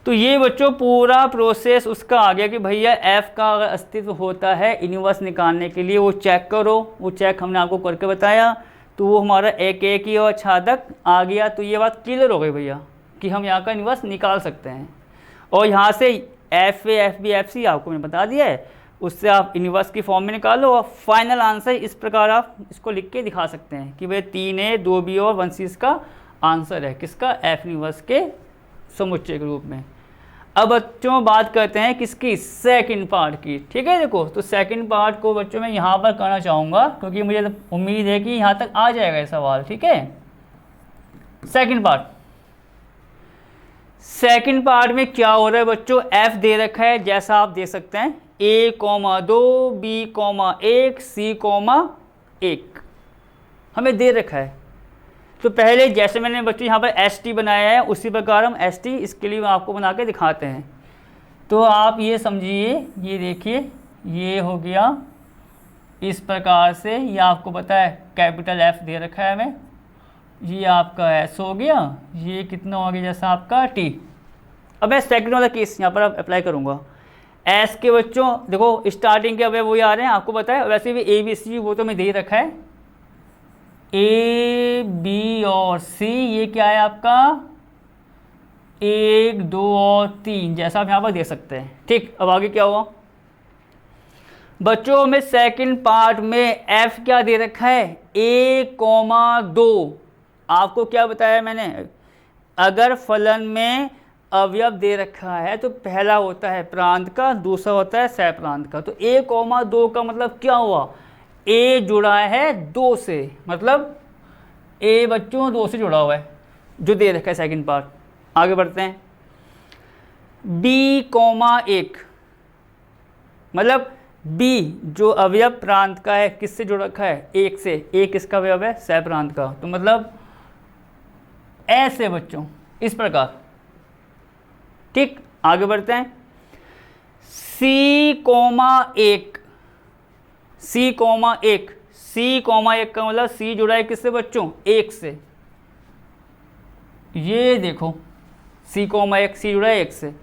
तो ये बच्चों पूरा प्रोसेस उसका आ गया कि भैया एफ का अगर अस्तित्व होता है इनवर्स निकालने के लिए, वो चेक करो, वो चेक हमने आपको करके बताया। तो वो हमारा एक ही और छादक आ गया। तो ये बात क्लियर हो गई भैया कि हम यहाँ का इनवर्स निकाल सकते हैं। और यहाँ से F A F B F C आपको मैंने बता दिया है, उससे आप इनवर्स की फॉर्म में निकालो और फाइनल आंसर इस प्रकार आप इसको लिख के दिखा सकते हैं कि भाई 3A 2B और 1C इसका आंसर है किसका, एफ इनवर्स के समुच्चय के रूप में। अब बच्चों बात करते हैं किसकी, सेकंड पार्ट की। ठीक है, देखो तो सेकंड पार्ट को बच्चों मैं यहाँ पर करना चाहूँगा क्योंकि मुझे उम्मीद है कि यहाँ तक आ जाएगा ये सवाल। ठीक है, सेकंड पार्ट में क्या हो रहा है बच्चों, एफ दे रखा है जैसा आप दे सकते हैं A, 2 B, 1 C, 1 हमें दे रखा है। तो पहले जैसे मैंने बच्चों यहाँ पर ST बनाया है उसी प्रकार हम ST इसके लिए आपको बना के दिखाते हैं। तो आप ये समझिए, ये देखिए ये हो गया इस प्रकार से, ये आपको पता है कैपिटल F दे रखा है हमें, ये आपका S हो गया, ये कितना हो गया जैसा आपका T। अब मैं सेकंड वाला केस यहाँ पर अप्लाई करूँगा। S के बच्चों देखो स्टार्टिंग के अवयव वही आ रहे हैं, आपको पता है, वैसे भी A B C वो तो मैं दे रखा है, A B और C ये क्या है आपका 1 2 और 3 जैसा आप यहाँ पर दे सकते हैं। ठीक, अब आगे क्या हुआ बच्चों में सेकंड पार्ट में F क्या दे रखा है A, 2। आपको क्या बताया मैंने, अगर फलन में अवयव दे रखा है तो पहला होता है प्रांत का, दूसरा होता है सह प्रांत का। तो A, 2 का मतलब क्या हुआ, A जुड़ा है 2 से, मतलब A बच्चों 2 से जुड़ा हुआ है जो दे रखा है सेकंड पार्ट। आगे बढ़ते हैं, B, 1 मतलब B जो अवयव प्रांत का है किससे जुड़ रखा है, 1 से। 1 किसका अवयव है, सह प्रांत का। तो मतलब ऐसे बच्चों इस प्रकार। ठीक, आगे बढ़ते हैं, C, 1 C, 1 C, 1 का मतलब C जुड़ा है किससे बच्चों, 1 से। ये देखो C, 1 C जुड़ा है 1 से।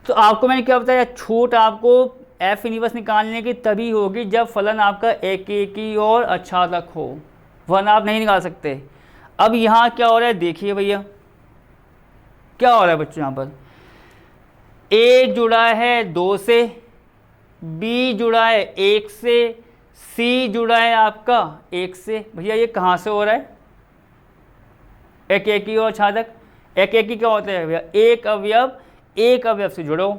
तो आपको मैंने क्या बताया, छूट आपको एफ इनवर्स निकालने की तभी होगी जब फलन आपका एकेकी और अच्छादक हो, वरना आप नहीं निकाल सकते। अब यहाँ क्या हो रहा है देखिए भैया, क्या हो रहा है बच्चों, यहाँ पर A जुड़ा है 2 से, B जुड़ा है 1 से, C जुड़ा है आपका 1 से। भैया ये कहाँ से हो रहा है, एकेकी और छादक। एकेकी क्या होता है भैया, एक अवयव से जुड़ो,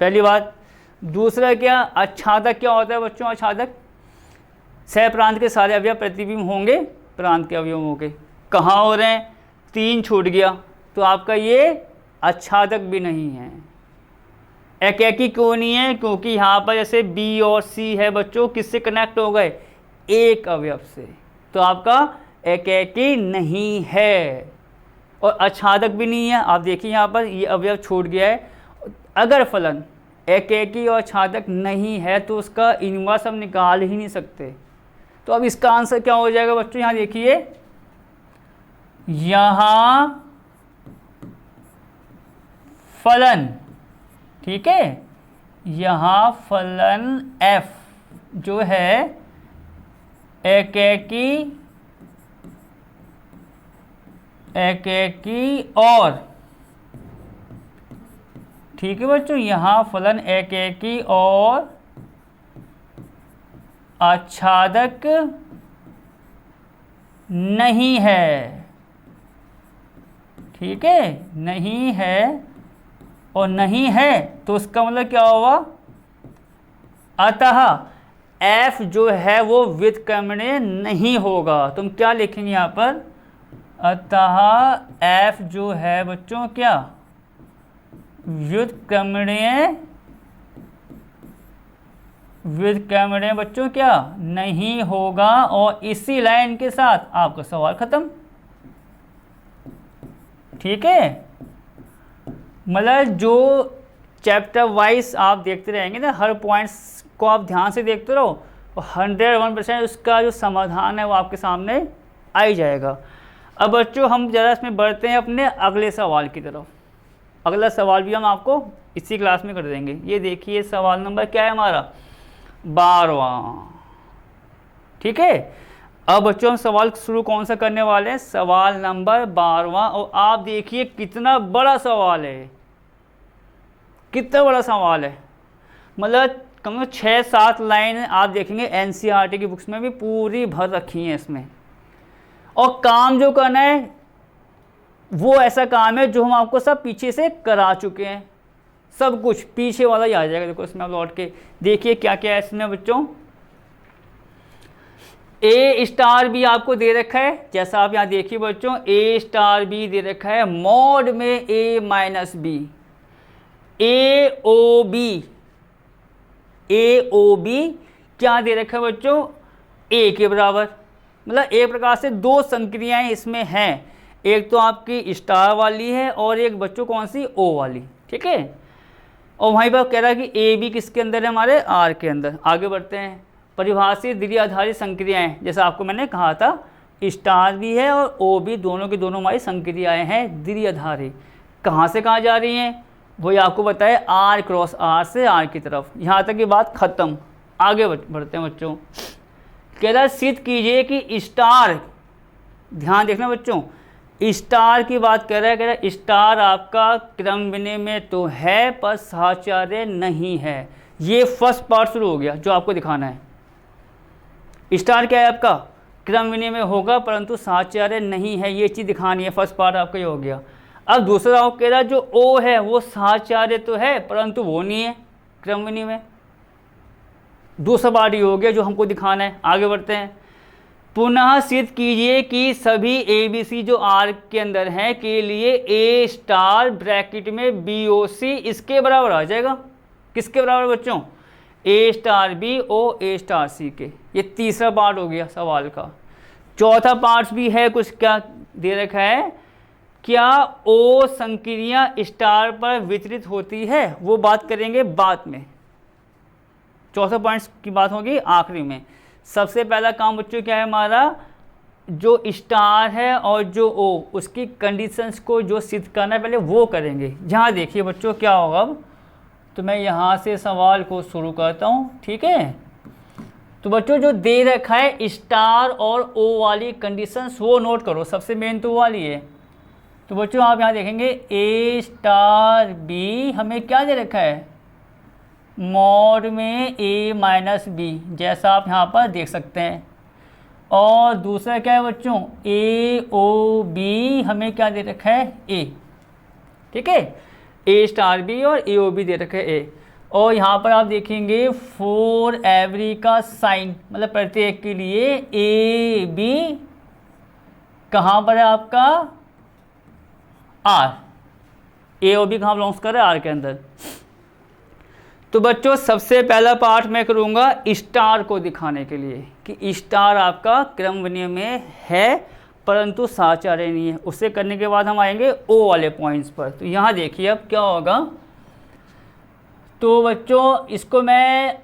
पहली बात। दूसरा क्या, अच्छादक क्या होता है बच्चों, अच्छादक सह प्रांत के सारे अवयव प्रतिबिंब होंगे प्रांत के अवयवों के। कहाँ हो रहे हैं, 3 छूट गया, तो आपका ये अच्छादक भी नहीं है। एकेकी क्यों नहीं है, क्योंकि यहाँ पर जैसे B और C है बच्चों, किससे कनेक्ट हो गए, एक अवयव से, तो आपका एकेकी नहीं है और अच्छादक भी नहीं है। आप देखिए यहाँ पर ये अवयव छूट गया है। अगर फलन एकेकी और छादक नहीं है तो उसका इनवर्स हम निकाल ही नहीं सकते। तो अब इसका आंसर क्या हो जाएगा बच्चों, यहाँ देखिए, यहाँ फलन, ठीक है, यहाँ फलन f जो है एकेकी और, ठीक है बच्चों, यहाँ फलन एकेकी और अच्छादक नहीं है, ठीक है, नहीं है। और नहीं है तो उसका मतलब क्या होगा, अतः f जो है वो व्युत्क्रमणीय नहीं होगा। तुम क्या लिखेंगे यहाँ पर, अतः f जो है बच्चों क्या व्युत्क्रमणीय बच्चों क्या नहीं होगा, और इसी लाइन के साथ आपका सवाल खत्म। ठीक है, मतलब जो चैप्टर वाइज आप देखते रहेंगे ना, हर पॉइंट्स को आप ध्यान से देखते रहो, और 101% उसका जो समाधान है वो आपके सामने आ ही जाएगा। अब बच्चों हम ज़रा इसमें बढ़ते हैं अपने अगले सवाल की तरफ। अगला सवाल भी हम आपको इसी क्लास में कर देंगे। ये देखिए सवाल नंबर क्या है हमारा, 12वां। ठीक है, अब बच्चों हम सवाल शुरू कौन सा करने वाले हैं, सवाल नंबर 12वां। और आप देखिए कितना बड़ा सवाल है, कितना बड़ा सवाल है, मतलब कम से कम 6-7 लाइन आप देखेंगे एनसीईआरटी की बुक्स में भी पूरी भर रखी हैं इसमें। और काम जो करना है वो ऐसा काम है जो हम आपको सब पीछे से करा चुके हैं, सब कुछ पीछे वाला ही आ जाएगा। देखो इसमें आप लौट के देखिए क्या क्या है इसमें बच्चों। ए स्टार बी आपको दे रखा है, जैसा आप यहाँ देखिए बच्चों, ए स्टार बी दे रखा है मॉड में ए माइनस बी, ए ओ बी क्या दे रखा है बच्चों, ए के बराबर। मतलब एक प्रकार से दो संक्रियाएं इसमें हैं, एक तो आपकी स्टार वाली है और एक बच्चों कौन सी, ओ वाली। ठीक है, और वहीं पर कह रहा है कि ए बी किसके अंदर है, हमारे आर के अंदर। आगे बढ़ते हैं, परिभाषित द्विआधारी संक्रियाएं, जैसा आपको मैंने कहा था स्टार भी है और ओ भी, दोनों की दोनों हमारी संक्रियाएं हैं द्विआधारी। कहाँ से कहाँ जा रही हैं वही आपको बताए, आर क्रॉस आर से आर की तरफ। यहाँ तक की बात खत्म। आगे बढ़ते हैं बच्चों, कह रहा सिद्ध कीजिए कि स्टार, ध्यान देखना बच्चों, स्टार की बात कर रहा है स्टार आपका क्रम विनिमय तो है पर साहचर्य नहीं है। ये फर्स्ट पार्ट शुरू हो गया जो आपको दिखाना है। स्टार क्या है आपका, क्रम विनिमय होगा परंतु साहचर्य नहीं है, ये चीज़ दिखानी है। फर्स्ट पार्ट आपका ये हो गया। अब दूसरा आपको कह रहा जो ओ है वो साहचर्य तो है परंतु वो नहीं है क्रम विनिमय। दूसरा पार्ट ये हो गया जो हमको दिखाना है। आगे बढ़ते हैं, पुनः सिद्ध कीजिए कि सभी ए बी सी जो आर के अंदर हैं के लिए ए स्टार ब्रैकेट में बी ओ सी इसके बराबर आ जाएगा। किसके बराबर बच्चों, ए स्टार बी ओ ए स्टार सी के। ये तीसरा पार्ट हो गया सवाल का। चौथा पार्ट भी है, कुछ क्या दे रखा है, क्या ओ संक्रिया स्टार पर वितरित होती है, वो बात करेंगे बाद में। चौथा पॉइंट की बात होगी आखिरी में। सबसे पहला काम बच्चों क्या है हमारा, जो स्टार है और जो ओ उसकी कंडीशंस को जो सिद्ध करना है पहले वो करेंगे। यहाँ देखिए बच्चों क्या होगा, अब तो मैं यहाँ से सवाल को शुरू करता हूँ। ठीक है, तो बच्चों जो दे रखा है स्टार और ओ वाली कंडीशंस वो नोट करो, सबसे मेन तो वाली है। तो बच्चों आप यहाँ देखेंगे ए स्टार बी हमें क्या दे रखा है, मॉड में ए माइनस बी, जैसा आप यहाँ पर देख सकते हैं। और दूसरा क्या है बच्चों, ए ओ बी हमें क्या दे रखा है, ए। ठीक है, ए स्टार बी और ए ओ बी दे रखा है ए। और यहाँ पर आप देखेंगे फॉर एवरी का साइन, मतलब प्रत्येक के लिए ए बी कहाँ पर है आपका, आर। ए ओ बी कहाँ बिलोंग्स कर रहा है, आर के अंदर। तो बच्चों सबसे पहला पार्ट मैं करूँगा स्टार को दिखाने के लिए कि स्टार आपका क्रम विनिमय है परंतु साहचर्य नहीं है। उससे करने के बाद हम आएंगे ओ वाले पॉइंट्स पर। तो यहाँ देखिए अब क्या होगा, तो बच्चों इसको मैं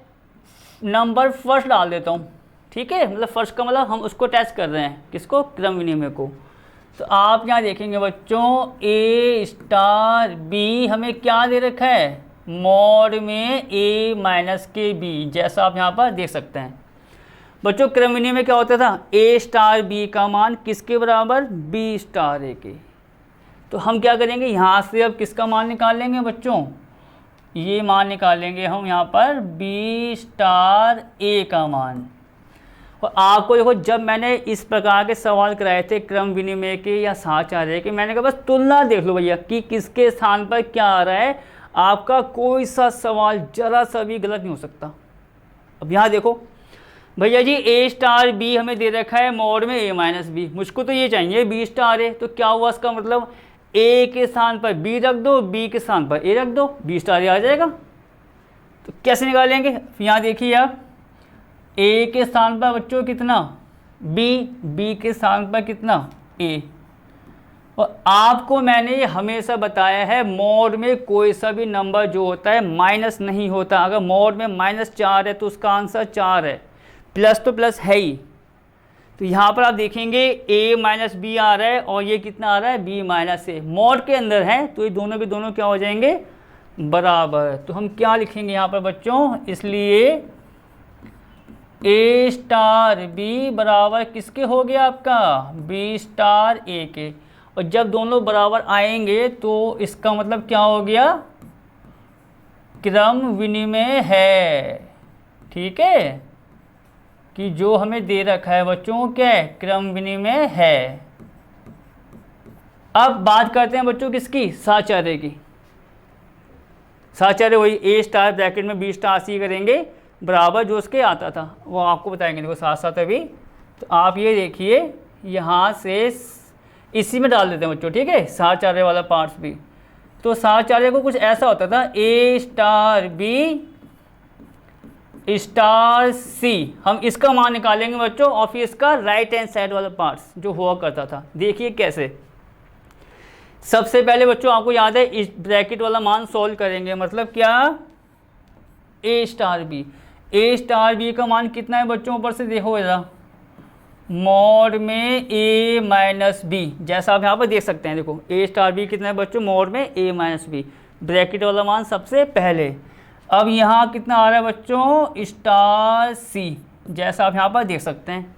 नंबर फर्स्ट डाल देता हूँ। ठीक है, मतलब फर्स्ट का मतलब हम उसको टेस्ट कर रहे हैं, किसको, क्रम विनिमय को। तो आप यहाँ देखेंगे बच्चों ए स्टार बी हमें क्या दे रखा है, मॉड में ए माइनस के बी, जैसा आप यहाँ पर देख सकते हैं। बच्चों क्रम विनिमय में क्या होता था, ए स्टार बी का मान किसके बराबर, बी स्टार ए के। तो हम क्या करेंगे, यहाँ से अब किसका मान निकाल लेंगे बच्चों, ये मान निकालेंगे हम यहाँ पर बी स्टार ए का मान। और आपको देखो जब मैंने इस प्रकार के सवाल कराए थे क्रम विनिमय के या साहचर्य के, मैंने कहा बस तुलना देख लो भैया कि किसके स्थान पर क्या आ रहा है, आपका कोई सा सवाल जरा सा भी गलत नहीं हो सकता। अब यहाँ देखो भैया जी ए स्टार बी हमें दे रखा है मॉड में ए माइनस बी, मुझको तो ये चाहिए बी स्टार ए। तो क्या हुआ इसका मतलब, ए के स्थान पर बी रख दो, बी के स्थान पर ए रख दो, बी स्टार आ जाएगा। तो कैसे निकालेंगे, यहाँ देखिए आप, ए के स्थान पर बच्चों कितना बी, बी के स्थान पर कितना ए। और आपको मैंने हमेशा बताया है मॉड में कोई सा भी नंबर जो होता है माइनस नहीं होता। अगर मॉड में -4 है तो उसका आंसर 4 है, प्लस तो प्लस है ही। तो यहाँ पर आप देखेंगे a माइनस बी आ रहा है और ये कितना आ रहा है b माइनस ए, मॉड के अंदर है तो ये दोनों के दोनों क्या हो जाएंगे बराबर। तो हम क्या लिखेंगे यहाँ पर बच्चों, इसलिए a स्टार b बराबर किसके हो गया आपका b स्टार a के। और जब दोनों बराबर आएंगे तो इसका मतलब क्या हो गया, क्रम विनिमय है। ठीक है, कि जो हमें दे रखा है बच्चों क्या है, क्रम विनिमय है। अब बात करते हैं बच्चों किसकी, साचार्य की। साचार्य वही a स्टार ब्रैकेट में b स्टार सी करेंगे बराबर जो उसके आता था, वो आपको बताएंगे देखो साथ साथ अभी। तो आप ये देखिए यहाँ से इसी में डाल देते हैं बच्चों, ठीक है, साचार्य वाला पार्ट्स भी। तो साचार्य को कुछ ऐसा होता था a star b star c, हम इसका मान निकालेंगे बच्चों और फिर इसका राइट हैंड साइड वाला पार्ट्स जो हुआ करता था। देखिए कैसे, सबसे पहले बच्चों आपको याद है इस ब्रैकेट वाला मान सॉल्व करेंगे, मतलब क्या a स्टार b का मान कितना है बच्चों, ऊपर से देखो जरा, मॉड में a माइनस बी, जैसा आप यहाँ पर देख सकते हैं। देखो a स्टार b कितना है बच्चों, मॉड में a माइनस बी, ब्रैकेट वाला मान सबसे पहले। अब यहाँ कितना आ रहा है बच्चों स्टार सी, जैसा आप यहाँ पर देख सकते हैं।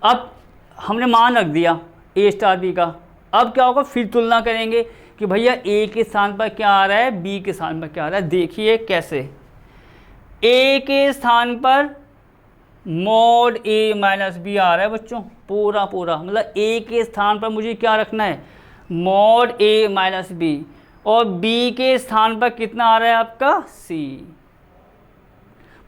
अब हमने मान रख दिया a स्टार b का। अब क्या होगा, फिर तुलना करेंगे कि भैया a के स्थान पर क्या आ रहा है, b के स्थान पर क्या आ रहा है। देखिए कैसे, a के स्थान पर मॉड a माइनस बी आ रहा है बच्चों, पूरा पूरा, मतलब a के स्थान पर मुझे क्या रखना है, मॉड a माइनस बी, और b के स्थान पर कितना आ रहा है आपका c,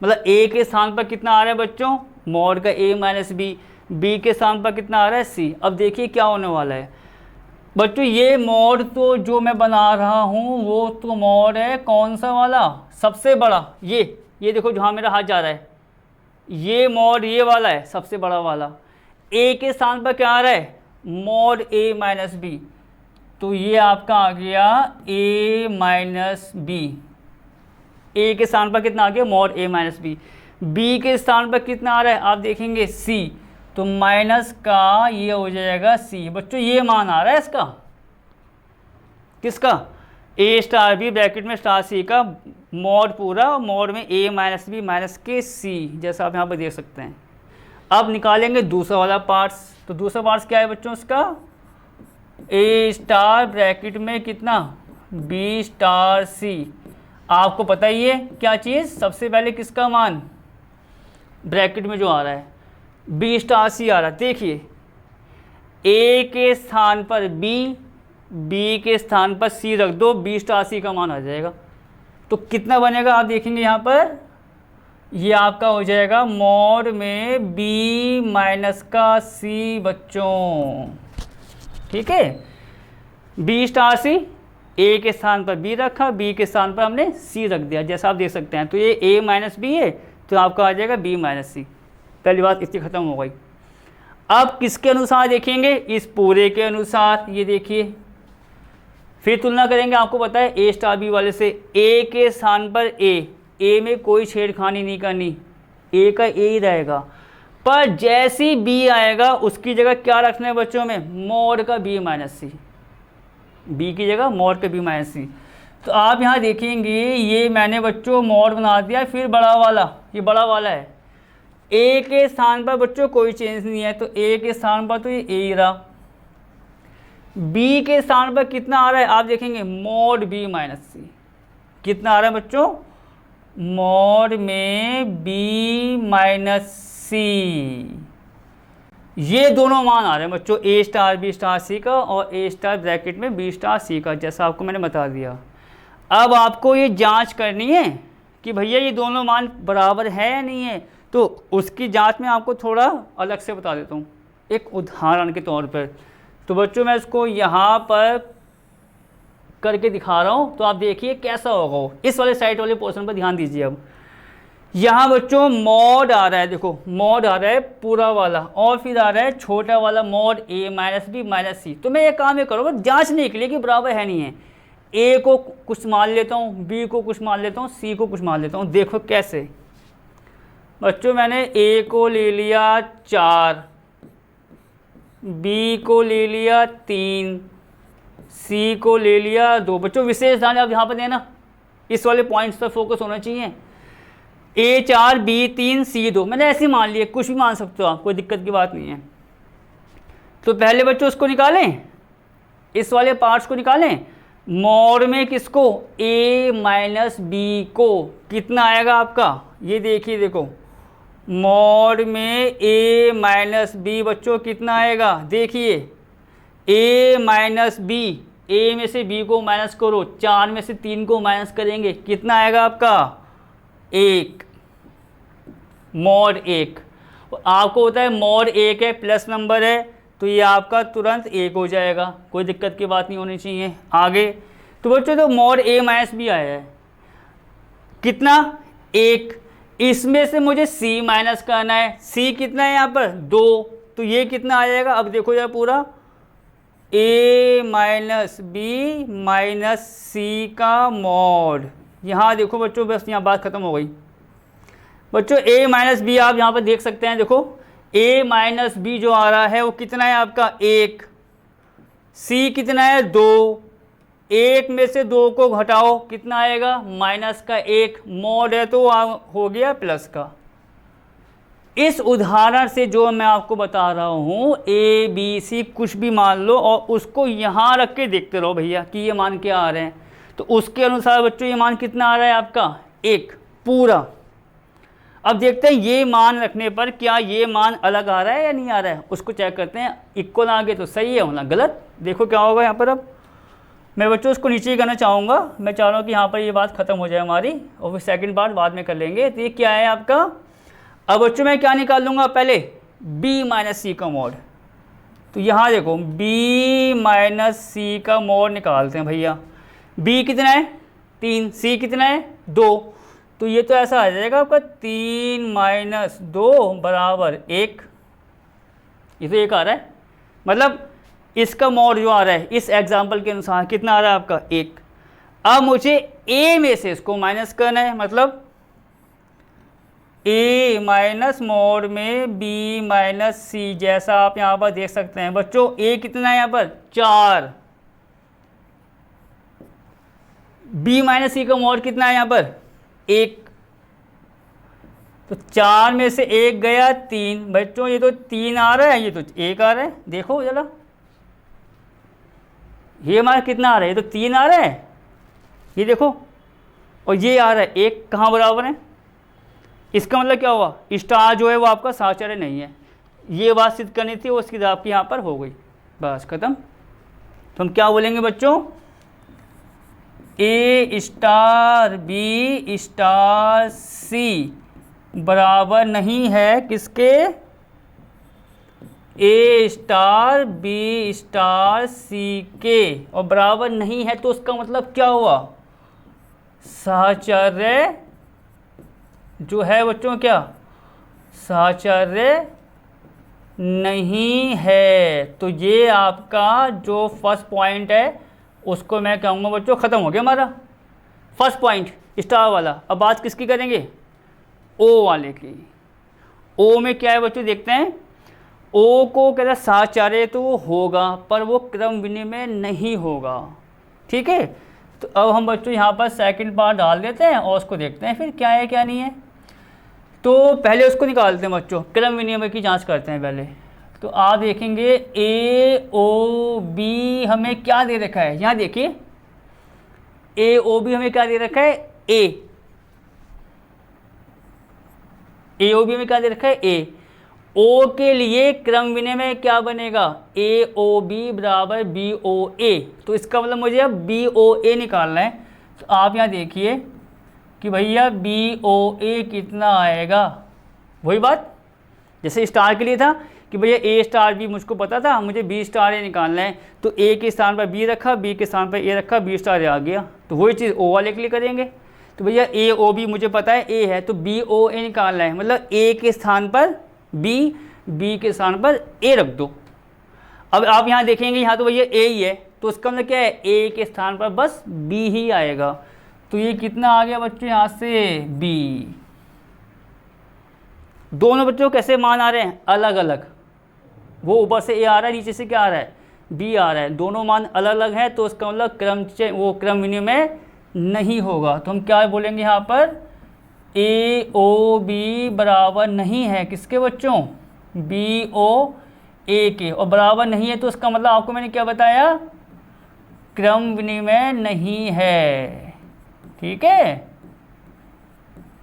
मतलब a के स्थान पर कितना आ रहा है बच्चों, मॉड का a माइनस बी, b के स्थान पर कितना आ रहा है c। अब देखिए क्या होने वाला है बच्चों, ये मॉड तो जो मैं बना रहा हूँ वो तो मॉड है कौन सा वाला, सबसे बड़ा, ये देखो जहाँ मेरा हाथ जा रहा है, ये मॉड ये वाला है सबसे बड़ा वाला। a के स्थान पर क्या आ रहा है, मॉड a माइनस बी, तो ये आपका आ गया a माइनस बी। a के स्थान पर कितना आ गया, mod a minus B. b के स्थान पर कितना आ रहा है आप देखेंगे c, तो माइनस का ये हो जाएगा c। बच्चों ये मान आ रहा है इसका, किसका, a स्टार b ब्रैकेट में स्टार c का मॉड पूरा, मॉड में a माइनस बी माइनस के c, जैसा आप यहाँ पर देख सकते हैं। अब निकालेंगे दूसरा वाला पार्ट्स। तो दूसरा पार्ट्स क्या है बच्चों इसका, a स्टार ब्रैकेट में कितना b स्टार c। आपको पता ही है क्या चीज़, सबसे पहले किसका मान ब्रैकेट में जो आ रहा है b स्टार c आ रहा है। देखिए a के स्थान पर b के स्थान पर c रख दो, b स्टार c का मान आ जाएगा। तो कितना बनेगा आप देखेंगे यहाँ पर, ये आपका हो जाएगा मॉड में b माइनस का c बच्चों। ठीक है, b स्टार c, a के स्थान पर b रखा, b के स्थान पर हमने c रख दिया, जैसा आप देख सकते हैं। तो ये a माइनस बी है तो आपका आ जाएगा b माइनस सी। पहली बात इसकी ख़त्म हो गई। अब किसके अनुसार देखेंगे, इस पूरे के अनुसार। ये देखिए फिर तुलना करेंगे, आपको पता है a स्टार b वाले से। a के स्थान पर a में कोई छेड़खानी नहीं करनी, a का a ही रहेगा, पर जैसी b आएगा उसकी जगह क्या रखना है बच्चों में, मॉड का b माइनस सी, b की जगह मॉड का b माइनस सी। तो आप यहाँ देखेंगे ये मैंने बच्चों मॉड बना दिया, फिर बड़ा वाला, ये बड़ा वाला है। a के स्थान पर बच्चों कोई चेंज नहीं है, तो a के स्थान पर तो ये a ही रहा। b के स्थान पर कितना आ रहा है आप देखेंगे, मॉड b माइनस सी। कितना आ रहा है बच्चों, मॉड में b माइनस सी। ये दोनों मान आ रहे हैं बच्चों, a star b star c का और a स्टार ब्रैकेट में b स्टार c का, जैसा आपको मैंने बता दिया। अब आपको ये जांच करनी है कि भैया ये दोनों मान बराबर है या नहीं है। तो उसकी जांच में आपको थोड़ा अलग से बता देता हूँ, एक उदाहरण के तौर पर। तो बच्चों मैं इसको यहाँ पर करके दिखा रहा हूँ, तो आप देखिए कैसा होगा वो। इस वाले साइड वाले पोर्शन पर ध्यान दीजिए। अब यहाँ बच्चों मॉड आ रहा है, देखो मॉड आ रहा है पूरा वाला, और फिर आ रहा है छोटा वाला mod a minus B minus C. तो मैं ये काम ये करूँगा जांचने के लिए कि बराबर है नहीं है। a को कुछ मान लेता हूँ, b को कुछ मान लेता हूँ, c को कुछ मान लेता हूँ। देखो कैसे बच्चों, मैंने a को ले लिया 4, b को ले लिया 3, c को ले लिया 2। बच्चों विशेष ध्यान आप यहाँ पर देना, इस वाले पॉइंट्स पर फोकस होना चाहिए। a 4 b 3 c 2 मैंने ऐसे ही मान लिए, कुछ भी मान सकते हो आप, कोई दिक्कत की बात नहीं है। तो पहले बच्चों उसको निकालें, इस वाले पार्ट्स को निकालें। मॉड में किसको, a माइनस बी को, कितना आएगा आपका, ये देखिए, देखो मॉड में a माइनस बी बच्चों कितना आएगा, देखिए a माइनस बी, a में से b को माइनस करो, 4 में से 3 को माइनस करेंगे, कितना आएगा आपका 1, मॉड 1। आपको होता है मॉड 1 है, प्लस नंबर है, तो ये आपका तुरंत 1 हो जाएगा, कोई दिक्कत की बात नहीं होनी चाहिए। आगे तो बच्चों तो मॉड a माइनस बी आया है, कितना 1, इसमें से मुझे c माइनस करना है, c कितना है यहाँ पर 2, तो ये कितना आ जाएगा। अब देखो यार पूरा a माइनस बी माइनस सी का मॉड, यहाँ देखो बच्चों, बस यहाँ बात खत्म हो गई। बच्चों a माइनस बी आप यहाँ पर देख सकते हैं, देखो a माइनस बी जो आ रहा है वो कितना है आपका 1, c कितना है 2, 1 में से 2 को घटाओ कितना आएगा माइनस का 1, मॉड है तो हो गया प्लस का। इस उदाहरण से जो मैं आपको बता रहा हूँ a b c कुछ भी मान लो और उसको यहाँ रख के देखते रहो भैया कि ये मान क्या आ रहे हैं, तो उसके अनुसार बच्चों ये मान कितना आ रहा है आपका 1 पूरा। अब देखते हैं ये मान रखने पर क्या ये मान अलग आ रहा है या नहीं आ रहा है, उसको चेक करते हैं। इक्वल आ गए तो सही है, होना गलत। देखो क्या होगा यहाँ पर। अब मैं बच्चों उसको नीचे ही करना चाहूँगा, मैं चाह रहा हूँ कि यहाँ पर ये बात ख़त्म हो जाए हमारी, और फिर सेकंड पार्ट बाद में कर लेंगे। तो ये क्या है आपका, अब बच्चों मैं क्या निकाल लूँगा पहले b माइनस सी का मॉड। तो यहाँ देखो b माइनस सी का मॉड निकालते हैं भैया। b कितना है 3, c कितना है 2, तो ये तो ऐसा आ जाएगा आपका 3 माइनस 2 बराबर 1। ये तो 1 आ रहा है, मतलब इसका मॉड जो आ रहा है इस एग्जाम्पल के अनुसार कितना आ रहा है आपका 1। अब मुझे a में से इसको माइनस करना है, मतलब a माइनस मॉड में b माइनस सी, जैसा आप यहाँ पर देख सकते हैं बच्चों। a कितना है यहाँ पर 4, b माइनस सी का मॉड कितना है यहाँ पर 1, तो 4 में से 1 गया 3। बच्चों ये तो 3 आ रहा है, ये तो 1 आ रहा है, देखो जरा ये हमारा कितना आ रहा है, ये तो 3 आ रहा है, ये देखो, और ये आ रहा है 1, कहाँ बराबर है। इसका मतलब क्या हुआ, स्टार जो है वो आपका साहचर्य नहीं है। ये बात सिद्ध करनी थी, उसकी आपकी यहाँ पर हो गई, बस खत्म। तो हम क्या बोलेंगे बच्चों, a star b star c बराबर नहीं है किसके, a star b star c के, और बराबर नहीं है तो उसका मतलब क्या हुआ, साहचर्य जो है बच्चों क्या, साहचर्य नहीं है। तो ये आपका जो फर्स्ट पॉइंट है उसको मैं कहूँगा बच्चों ख़त्म हो गया हमारा फर्स्ट पॉइंट स्टार वाला। अब बात किसकी करेंगे, ओ वाले की। ओ में क्या है बच्चों, देखते हैं। ओ को कहता है साहचर्य तो वो होगा पर वो क्रम विनिमय नहीं होगा, ठीक है। तो अब हम बच्चों यहाँ पर सेकंड पार्ट डाल देते हैं और उसको देखते हैं फिर क्या है क्या नहीं है। तो पहले उसको निकालते हैं बच्चों, क्रम विनिमय की जांच करते हैं पहले। तो आप देखेंगे ए ओ बी हमें क्या दे रखा है, यहाँ देखिए ए ओ बी हमें क्या दे रखा है, ए ओ बी हमें क्या दे रखा है, ए। ओ के लिए क्रम विनिमय क्या बनेगा, ए ओ बी बराबर बी ओ ए। तो इसका मतलब मुझे अब बी ओ ए निकालना है। तो आप यहाँ देखिए कि भैया बी ओ ए कितना आएगा, वही बात जैसे स्टार के लिए था कि भैया ए स्टार बी मुझको पता था, मुझे बी स्टार ए निकालना है, तो ए के स्थान पर बी रखा, बी के स्थान पर ए रखा, बी स्टार ए आ गया। तो वही चीज़ ओ वाले के लिए करेंगे। तो भैया ए ओ बी मुझे पता है ए है, तो बी ओ ए निकालना है, मतलब ए के स्थान पर बी, बी के स्थान पर ए रख दो। अब आप यहाँ देखेंगे यहाँ तो भैया ए ही है, तो उसका मतलब क्या है, ए के स्थान पर बस बी ही आएगा। तो ये कितना आ गया बच्चों यहाँ से बी। दोनों बच्चों कैसे मान आ रहे हैं, अलग अलग। वो ऊपर से ए आ रहा है, नीचे से क्या आ रहा है, बी आ रहा है, दोनों मान अलग अलग हैं, तो उसका मतलब क्रम विनिमय नहीं होगा। तो हम क्या बोलेंगे यहाँ पर, ए ओ बी बराबर नहीं है किसके बच्चों, बी ओ ए के, और बराबर नहीं है तो उसका मतलब आपको मैंने क्या बताया, क्रम विनिमय नहीं है। ठीक है,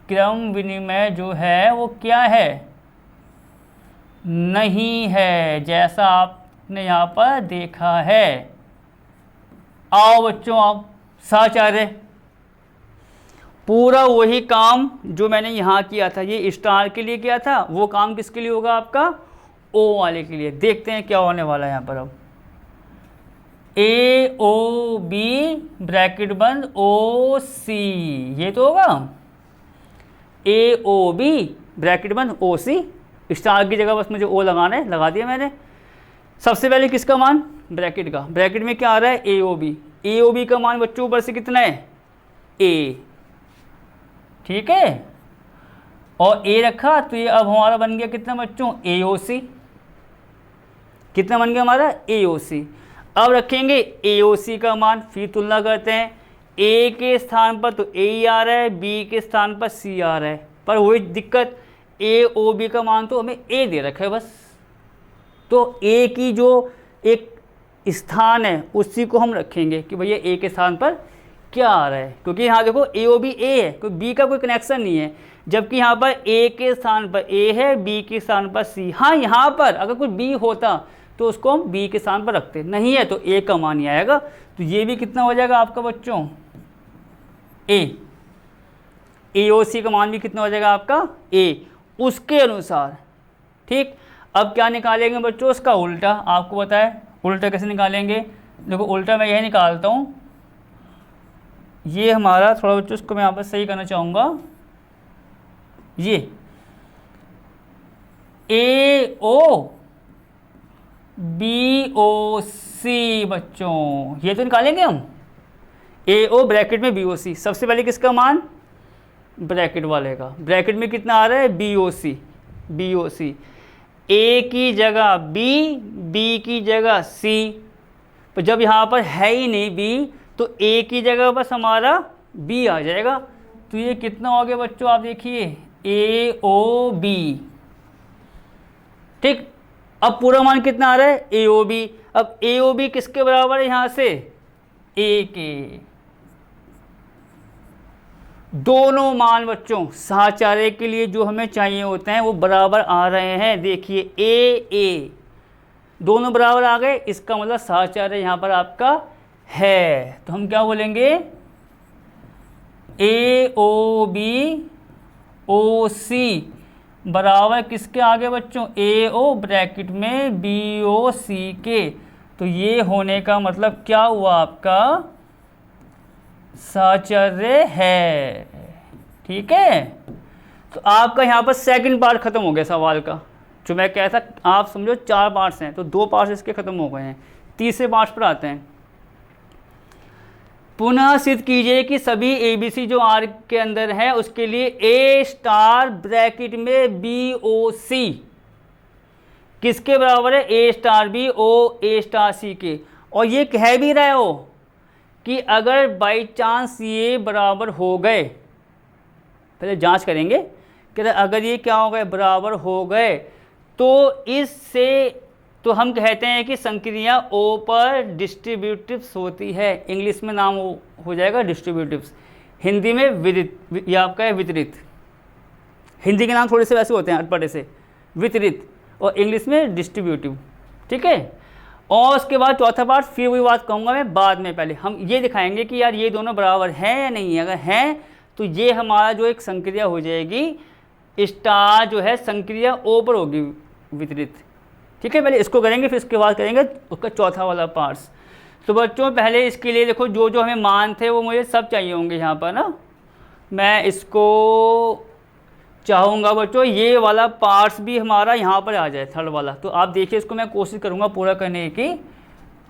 क्रम विनिमय जो है वो क्या है, नहीं है, जैसा आपने यहाँ पर देखा है। आओ बच्चों आप साचार्य, पूरा वही काम जो मैंने यहाँ किया था, ये स्टार के लिए किया था, वो काम किसके लिए होगा आपका, ओ वाले के लिए। देखते हैं क्या होने वाला है यहाँ पर। अब ए ओ बी ब्रैकेट बंद ओ सी, ये तो होगा ए ओ बी ब्रैकेट बंद ओ सी, स्टार की जगह बस मुझे ओ लगाना है, लगा दिया मैंने। सबसे पहले किसका मान, ब्रैकेट का, ब्रैकेट में क्या आ रहा है, ए ओ बी। ए ओ बी का मान बच्चों ऊपर से कितना है, ए, ठीक है, और ए रखा, तो ये अब हमारा बन गया कितना बच्चों, ए ओ सी। कितना बन गया हमारा, ए ओ सी। अब रखेंगे ए ओ सी का मान, फिर तुलना करते हैं, ए के स्थान पर तो ए ही आ रहा है, बी के स्थान पर सी आ रहा है, पर वही दिक्कत, ए ओ बी का मान तो हमें ए दे रखा है बस, तो ए की जो एक स्थान है उसी को हम रखेंगे कि भैया ए के स्थान पर क्या आ रहा है, क्योंकि यहाँ देखो ए ओ बी ए है, कोई बी का कोई कनेक्शन नहीं है, जबकि यहाँ पर ए के स्थान पर ए है, बी के स्थान पर सी। हाँ, यहाँ पर अगर कुछ बी होता तो उसको हम बी के स्थान पर रखते, नहीं है तो ए का मान ही आएगा। तो ये भी कितना हो जाएगा आपका बच्चों, ए ओ सी का मान भी कितना हो जाएगा आपका, ए, उसके अनुसार। ठीक, अब क्या निकालेंगे बच्चों, उसका उल्टा। आपको बताए उल्टा कैसे निकालेंगे, देखो उल्टा मैं यही निकालता हूँ, ये हमारा थोड़ा बच्चों उसको मैं यहाँ पर सही करना चाहूँगा, ये ए ओ बी ओ सी बच्चों, ये तो निकालेंगे हम, ए ओ ब्रैकेट में बी ओ सी। सबसे पहले किसका मान, ब्रैकेट वाले का, ब्रैकेट में कितना आ रहा है, बी ओ सी, बी ओ सी। ए की जगह बी, बी की जगह सी, तो जब यहाँ पर है ही नहीं बी तो ए की जगह बस हमारा बी आ जाएगा। तो ये कितना हो गया बच्चों, आप देखिए ए ओ बी। ठीक, अब पूरा मान कितना आ रहा है, ए ओ बी। अब ए ओ बी किसके बराबर है यहाँ से, ए के। दोनों मान बच्चों साचार्य के लिए जो हमें चाहिए होते हैं वो बराबर आ रहे हैं। देखिए ए दोनों बराबर आ गए, इसका मतलब साचार्य यहाँ पर आपका है। तो हम क्या बोलेंगे, ए ओ बी ओ सी बराबर किसके आगे बच्चों, ए ओ ब्रैकेट में बी ओ सी के। तो ये होने का मतलब क्या हुआ, आपका साचार्य है। ठीक है, तो आपका यहाँ पर सेकंड पार्ट खत्म हो गया सवाल का। जो मैं कह था, आप समझो 4 पार्ट्स हैं, तो 2 पार्ट्स इसके खत्म हो गए हैं। तीसरे पार्ट्स पर आते हैं। पुनः सिद्ध कीजिए कि सभी ABC जो R के अंदर है उसके लिए A स्टार ब्रैकेट में BOC किसके बराबर है, A star B O A star C के। और ये कह भी रहे हो कि अगर बाई चांस ये बराबर हो गए, पहले जांच करेंगे कि अगर ये क्या हो गए, बराबर हो गए, तो इससे तो हम कहते हैं कि संक्रिया O पर डिस्ट्रीब्यूटिव्स होती है। इंग्लिश में नाम हो जाएगा डिस्ट्रीब्यूटिव्स, हिंदी में विदित, ये आपका है वितरित। हिंदी के नाम थोड़े से वैसे होते हैं अटपटे से, वितरित, और इंग्लिश में डिस्ट्रीब्यूटिव। ठीक है, और उसके बाद चौथा पार्ट फिर वही बात कहूँगा मैं बाद में। पहले हम ये दिखाएंगे कि यार ये दोनों बराबर हैं या नहीं है। अगर हैं तो ये हमारा जो एक संक्रिया हो जाएगी, स्टार जो है संक्रिया O पर होगी वितरित। ठीक है, पहले इसको करेंगे फिर इसके बाद करेंगे उसका चौथा वाला पार्ट्स। तो बच्चों पहले इसके लिए देखो जो जो हमें मान थे वो मुझे सब चाहिए होंगे यहाँ पर ना। मैं इसको चाहूँगा बच्चों ये वाला पार्ट्स भी हमारा यहाँ पर आ जाए, थर्ड वाला। तो आप देखिए इसको मैं कोशिश करूँगा पूरा करने की।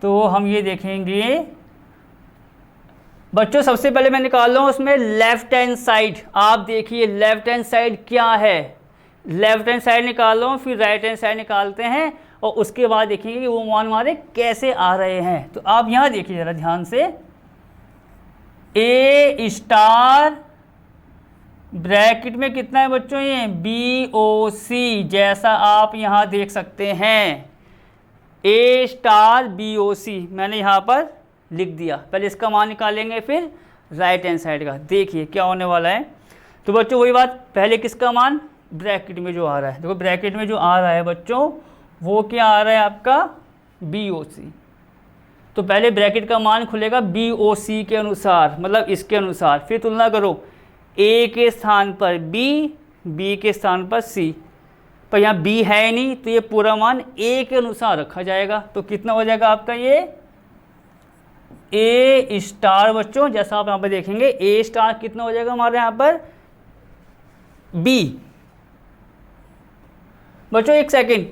तो हम ये देखेंगे बच्चों, सबसे पहले मैं निकाल रहा हूँ उसमें लेफ्ट हैंड साइड। आप देखिए लेफ्ट हैंड साइड क्या है, लेफ्ट हैंड साइड निकाल रहा हूँ, फिर राइट हैंड साइड निकालते हैं और उसके बाद देखेंगे कि वो मान हमारे कैसे आ रहे हैं। तो आप यहाँ देखिए ज़रा ध्यान से, ए स्टार ब्रैकेट में कितना है बच्चों ये BOC, जैसा आप यहाँ देख सकते हैं A स्टार BOC मैंने यहाँ पर लिख दिया। पहले इसका मान निकालेंगे फिर राइट हैंड साइड का, देखिए क्या होने वाला है। तो बच्चों वही बात, पहले किसका मान ब्रैकेट में जो आ रहा है, देखो ब्रैकेट में जो आ रहा है बच्चों वो क्या आ रहा है आपका BOC। तो पहले ब्रैकेट का मान खुलेगा BOC के अनुसार, मतलब इसके अनुसार। फिर तुलना करो A के स्थान पर B के स्थान पर C, पर यहाँ B है नहीं तो ये पूरा मान A के अनुसार रखा जाएगा। तो कितना हो जाएगा आपका ये A स्टार बच्चों, जैसा आप यहाँ पर देखेंगे A स्टार कितना हो जाएगा हमारे यहाँ पर B। बच्चों एक सेकेंड,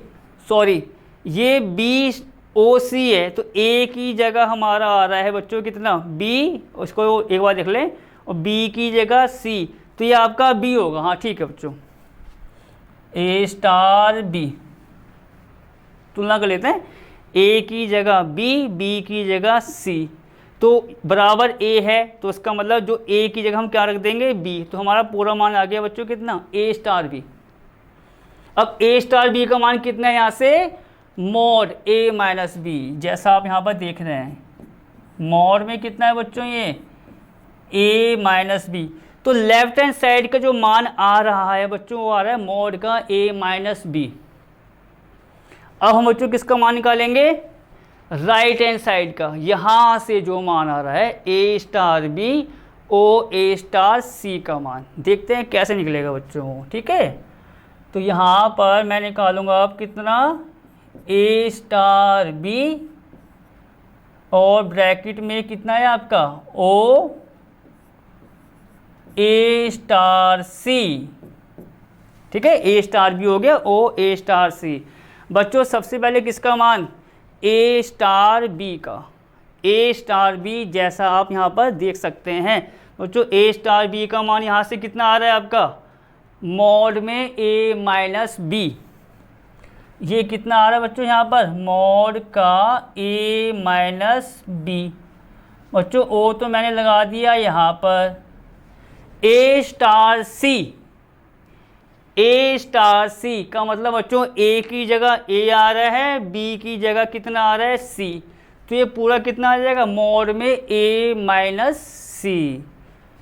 सॉरी, ये BOC है तो A की जगह हमारा आ रहा है बच्चों कितना B, उसको एक बार देख लें, और B की जगह C, तो ये आपका B होगा। हाँ ठीक है बच्चों, A स्टार B। तुलना कर लेते हैं, A की जगह B की जगह C, तो बराबर A है, तो इसका मतलब जो A की जगह हम क्या रख देंगे B। तो हमारा पूरा मान आ गया बच्चों कितना A स्टार B। अब A स्टार B का मान कितना है यहाँ से मॉड A माइनस B, जैसा आप यहाँ पर देख रहे हैं मॉड में कितना है बच्चों ये A माइनस B। तो लेफ्ट हैंड साइड का जो मान आ रहा है बच्चों वो आ रहा है मॉड का A माइनस B। अब हम बच्चों किसका मान निकालेंगे राइट हैंड साइड का, यहाँ से जो मान आ रहा है A star B O A star C का मान, देखते हैं कैसे निकलेगा बच्चों। ठीक है, तो यहाँ पर मैं निकालूंगा अब कितना A स्टार B और ब्रैकेट में कितना है आपका O A स्टार C। ठीक है, A स्टार B हो गया O A स्टार C। बच्चों सबसे पहले किसका मान A स्टार B का, A स्टार B जैसा आप यहाँ पर देख सकते हैं बच्चों। A स्टार B का मान यहाँ से कितना आ रहा है आपका मॉड में A माइनस B, ये कितना आ रहा है बच्चों यहाँ पर मॉड का A माइनस B। बच्चों O तो मैंने लगा दिया यहाँ पर। A स्टार C का मतलब बच्चों A की जगह A आ रहा है, B की जगह कितना आ रहा है C, तो ये पूरा कितना आ जाएगा मॉड में A माइनस C।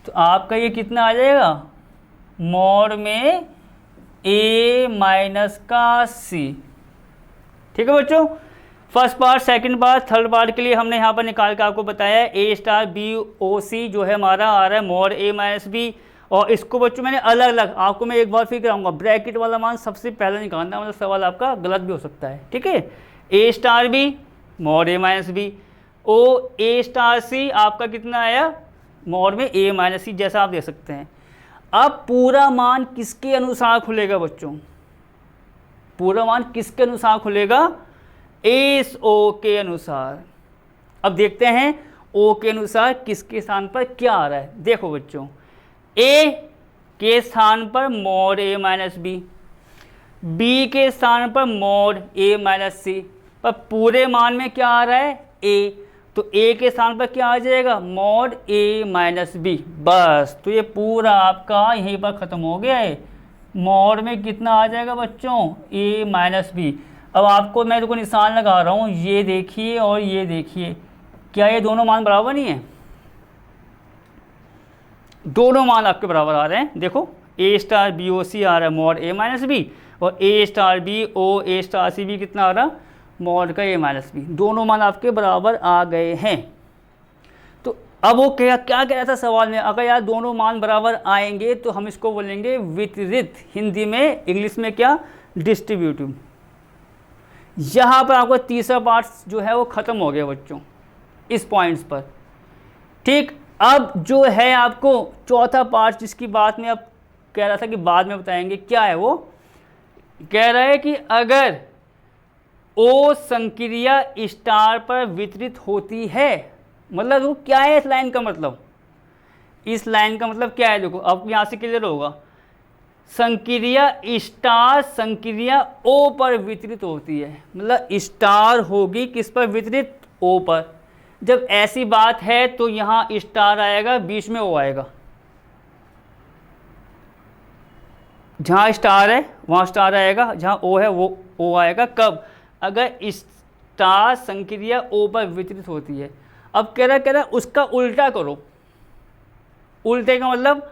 तो आपका ये कितना आ जाएगा मॉड में A माइनस का C। ठीक है बच्चों, first part, second part, third part के लिए हमने यहाँ पर निकाल के आपको बताया A स्टार BOC जो है हमारा आ रहा है मॉड A माइनस B। और इसको बच्चों मैंने अलग अलग आपको मैं एक बार फिर कराऊंगा, ब्रैकेट वाला मान सबसे पहले निकालना, मतलब सवाल आपका गलत भी हो सकता है। ठीक है, A star B mod A minus B O A star C आपका कितना आया मॉड में A माइनस C, जैसा आप देख सकते हैं। अब पूरा मान किसके अनुसार खुलेगा बच्चों, पूरा मान किसके अनुसार खुलेगा O के अनुसार। अब देखते हैं O के अनुसार किसके स्थान पर क्या आ रहा है। देखो बच्चों A के स्थान पर mod A minus B, B के स्थान पर मॉड A माइनस C, पर पूरे मान में क्या आ रहा है A, तो A के स्थान पर क्या आ जाएगा मॉड A माइनस B। बस, तो ये पूरा आपका यहीं पर ख़त्म हो गया है। मॉड में कितना आ जाएगा बच्चों A माइनस B। अब आपको मैं देखो निशान लगा रहा हूँ, ये देखिए और ये देखिए, क्या ये दोनों मान बराबर नहीं है, दोनों मान आपके बराबर आ रहे हैं। देखो A स्टार BOC आ रहा है मॉड A माइनस B और A star B O A star C भी कितना आ रहा मॉड का A माइनस B, दोनों मान आपके बराबर आ गए हैं। तो अब वो क्या कह रहा था सवाल में, अगर यार दोनों मान बराबर आएंगे तो हम इसको बोलेंगे विपरीत, हिंदी में इंग्लिश में क्या डिस्ट्रीब्यूटिव। यहाँ पर आपका तीसरा पार्ट जो है वो ख़त्म हो गया बच्चों इस पॉइंट्स पर। ठीक, अब जो है आपको चौथा पार्ट जिसकी बात में अब कह रहा था कि बाद में बताएंगे, क्या है वो? कह रहा है कि अगर ओ संक्रिया स्टार पर वितरित होती है, मतलब वो क्या है इस लाइन का मतलब? इस लाइन का मतलब क्या है? देखो अब यहाँ से क्लियर होगा। संक्रिया स्टार संक्रिया ओ पर वितरित होती है, मतलब स्टार होगी किस पर वितरित? ओ पर। जब ऐसी बात है तो यहाँ स्टार आएगा, बीच में ओ आएगा। जहाँ स्टार है वहाँ स्टार आएगा, जहाँ ओ है वो ओ आएगा। कब? अगर स्टार संक्रिया ओ पर वितरित होती है। अब कह रहा उसका उल्टा करो। उल्टे का मतलब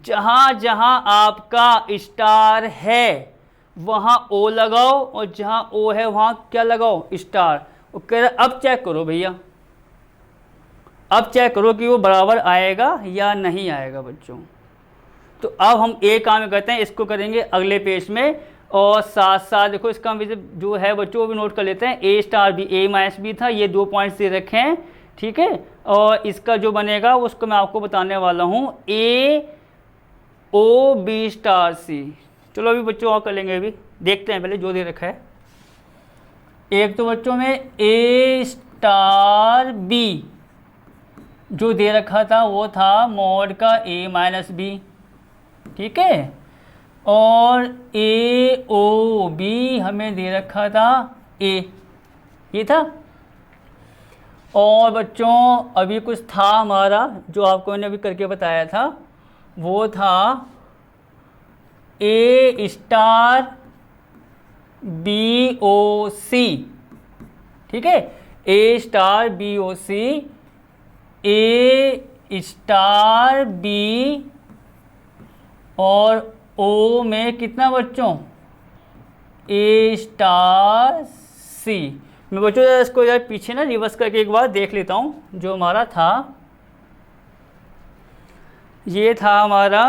जहाँ जहाँ आपका स्टार है वहाँ ओ लगाओ, और जहाँ ओ है वहाँ क्या लगाओ? स्टार। वो कह रहा अब चेक करो भैया, अब चेक करो कि वो बराबर आएगा या नहीं आएगा बच्चों। तो अब हम एक काम करते हैं, इसको करेंगे अगले पेज में, और साथ साथ देखो इसका जो है बच्चों वो भी नोट कर लेते हैं। ए स्टार बी, ए माइनस बी था, ये 2 पॉइंट्स दे रखे हैं, ठीक है। और इसका जो बनेगा उसको मैं आपको बताने वाला हूँ, ए ओ बी स्टार सी। चलो अभी बच्चों और कर लेंगे, अभी देखते हैं पहले जो दे रखा है। एक तो बच्चों में ए स्टार बी जो दे रखा था वो था मॉड का ए माइनस बी, ठीक है। और ए ओ बी हमें दे रखा था ए, ये था। और बच्चों अभी कुछ था हमारा जो आपको मैंने अभी करके बताया था, वो था ए स्टार बी ओ सी, ठीक है। ए स्टार बी ओ सी, ए स्टार बी और ओ में कितना बच्चों? ए स्टार सी। मैं बच्चों इसको यार पीछे ना रिवर्स करके एक बार देख लेता हूँ। जो हमारा था ये था हमारा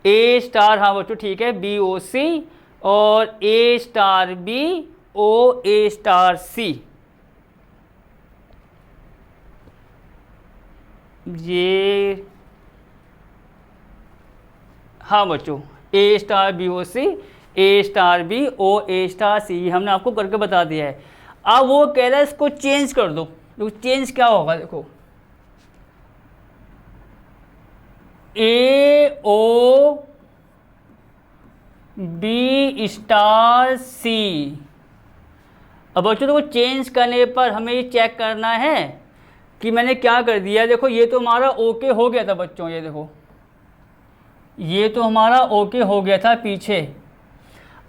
ए स्टार, हाँ बच्चों ठीक है, बी ओ सी, और ए स्टार बी ओ ए स्टार सी। ये हाँ बच्चों, ए स्टार बी ओ सी, ए स्टार बी ओ ए स्टार सी, ये हमने आपको करके बता दिया है। अब वो कह रहा है इसको चेंज कर दो। तो चेंज क्या होगा? देखो ए ओ बी स्टार सी। अब बच्चों देखो चेंज करने पर हमें ये चेक करना है कि मैंने क्या कर दिया। देखो ये तो हमारा ओके हो गया था बच्चों, ये देखो ये तो हमारा ओके हो गया था पीछे।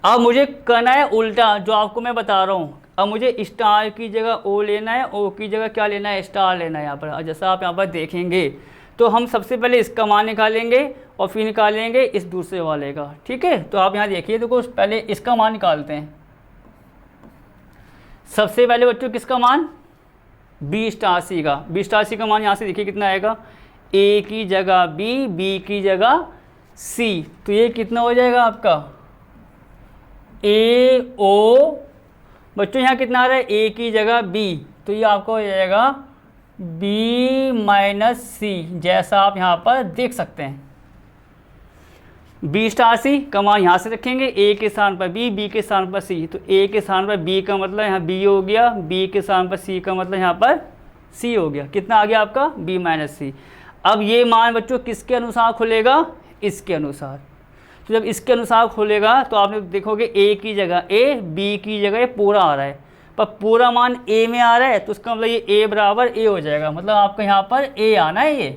अब मुझे करना है उल्टा, जो आपको मैं बता रहा हूँ। अब मुझे स्टार की जगह ओ लेना है, ओ की जगह क्या लेना है? स्टार लेना है यहाँ पर। जैसा आप यहाँ पर देखेंगे तो हम सबसे पहले इसका मान निकालेंगे और फिर निकालेंगे इस दूसरे वाले का, ठीक है। तो आप यहाँ देखिए, देखो पहले इसका मान निकालते हैं। सबसे पहले बच्चों किसका मान? बी स्टार सी का। बी स्टार सी का मान यहाँ से देखिए कितना आएगा? ए की जगह बी, बी की जगह सी। तो ये कितना हो जाएगा आपका? ए ओ, बच्चों यहाँ कितना आ रहा है? ए की जगह बी, तो ये आपको हो जाएगा बी माइनस सी, जैसा आप यहाँ पर देख सकते हैं। बी स्टार सी का मान यहाँ से रखेंगे, ए के स्थान पर बी, बी के स्थान पर सी। तो ए के स्थान पर बी का मतलब यहाँ बी हो गया, बी के स्थान पर सी का मतलब यहाँ पर सी हो गया। कितना आ गया आपका? बी माइनस सी। अब ये मान बच्चों किसके अनुसार खुलेगा? इसके अनुसार। तो जब इसके अनुसार खुलेगा तो आपने देखोगे ए की जगह ए, बी की जगह पूरा आ रहा है, पर पूरा मान ए में आ रहा है, तो उसका मतलब ये ए बराबर ए हो जाएगा। मतलब आपको यहाँ पर ए आना है ये,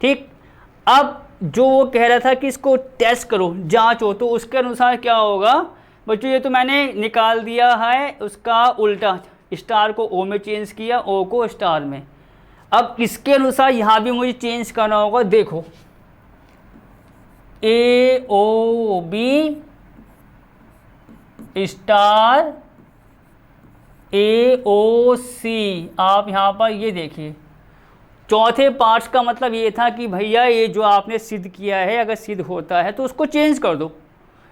ठीक। अब जो वो कह रहा था कि इसको टेस्ट करो, जांचो, तो उसके अनुसार क्या होगा बच्चों? ये तो मैंने निकाल दिया है उसका उल्टा, स्टार को ओ में चेंज किया, ओ को स्टार में। अब इसके अनुसार यहाँ भी मुझे चेंज करना होगा। देखो ए ओ बी स्टार ए ओ सी, आप यहाँ पर ये देखिए चौथे पार्ट्स का मतलब ये था कि भैया ये जो आपने सिद्ध किया है अगर सिद्ध होता है तो उसको चेंज कर दो।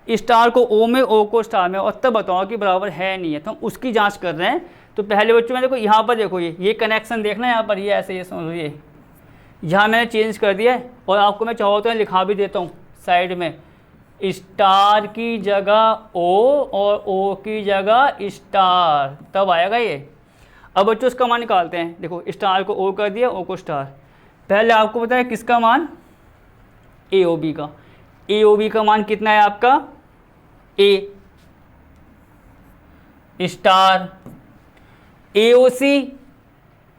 स्टार को ओ में, ओ को स्टार में, और तब बताओ कि बराबर है नहीं है, तो हम उसकी जांच कर रहे हैं। तो पहले बच्चों में देखो यहाँ पर देखो ये कनेक्शन देखना यहाँ पर, ये ऐसे ये समझ, ये यहाँ मैंने चेंज कर दिया है, और आपको मैं चाहो तो लिखा भी देता हूँ साइड में, स्टार की जगह ओ और ओ की जगह स्टार, तब आएगा ये। अब बच्चों इसका मान निकालते हैं। देखो स्टार को ओ कर दिया, ओ को स्टार। पहले आपको पता है किसका मान, ए ओ बी का। ए ओ बी का मान कितना है आपका, ए स्टार। ए ओ सी,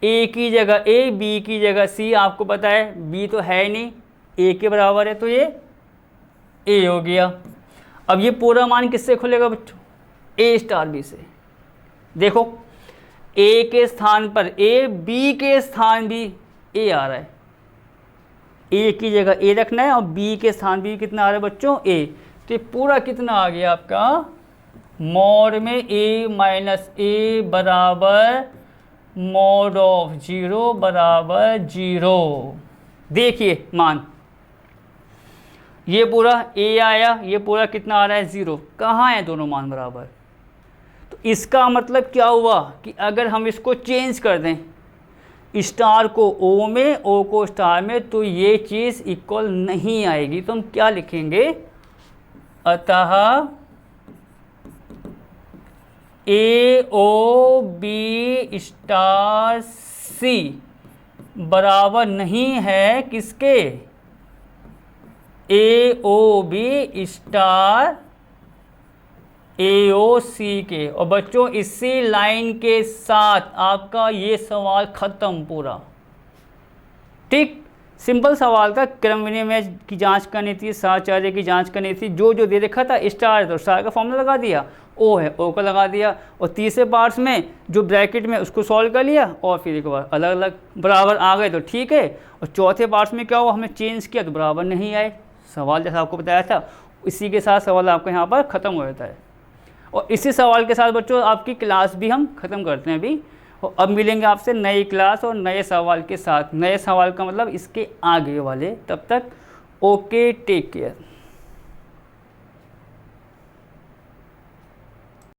ए की जगह ए, बी की जगह सी, आपको पता है बी तो है नहीं, ए के बराबर है, तो ये ए हो गया। अब ये पूरा मान किससे खुलेगा बच्चों, ए स्टार बी से। देखो ए के स्थान पर ए, बी के स्थान भी ए आ रहा है, ए की जगह ए रखना है, और बी के स्थान भी कितना आ रहा है बच्चों, ए। तो ये पूरा कितना आ गया आपका, मॉड में ए माइनस ए बराबर मॉड ऑफ 0 बराबर 0। देखिए मान ये पूरा ए आया, ये पूरा कितना आ रहा है, 0। कहाँ है दोनों मान बराबर। तो इसका मतलब क्या हुआ कि अगर हम इसको चेंज कर दें, स्टार को ओ में, ओ को स्टार में, तो ये चीज़ इक्वल नहीं आएगी। तो हम क्या लिखेंगे, अतः ए ओ बी स्टार सी बराबर नहीं है किसके, ए ओ बी स्टार ए ओ सी के। और बच्चों इसी लाइन के साथ आपका ये सवाल ख़त्म पूरा। ठीक, सिंपल सवाल था, क्रम विनिमय की जांच करनी थी, साहचर्य की जांच करनी थी। जो जो दे रखा था स्टार, तो स्टार का फॉर्मूला लगा दिया, ओ है ओ का लगा दिया, और तीसरे पार्ट्स में जो ब्रैकेट में उसको सॉल्व कर लिया, और फिर एक बार अलग अलग बराबर आ गए तो ठीक है। और चौथे पार्ट्स में क्या हुआ, हमने चेंज किया तो बराबर नहीं आए। सवाल जैसा आपको बताया था इसी के साथ सवाल आपका यहाँ पर ख़त्म हो जाता है। और इसी सवाल के साथ बच्चों आपकी क्लास भी हम ख़त्म करते हैं अभी। और अब मिलेंगे आपसे नई क्लास और नए सवाल के साथ। नए सवाल का मतलब इसके आगे वाले। तब तक ओके, टेक केयर।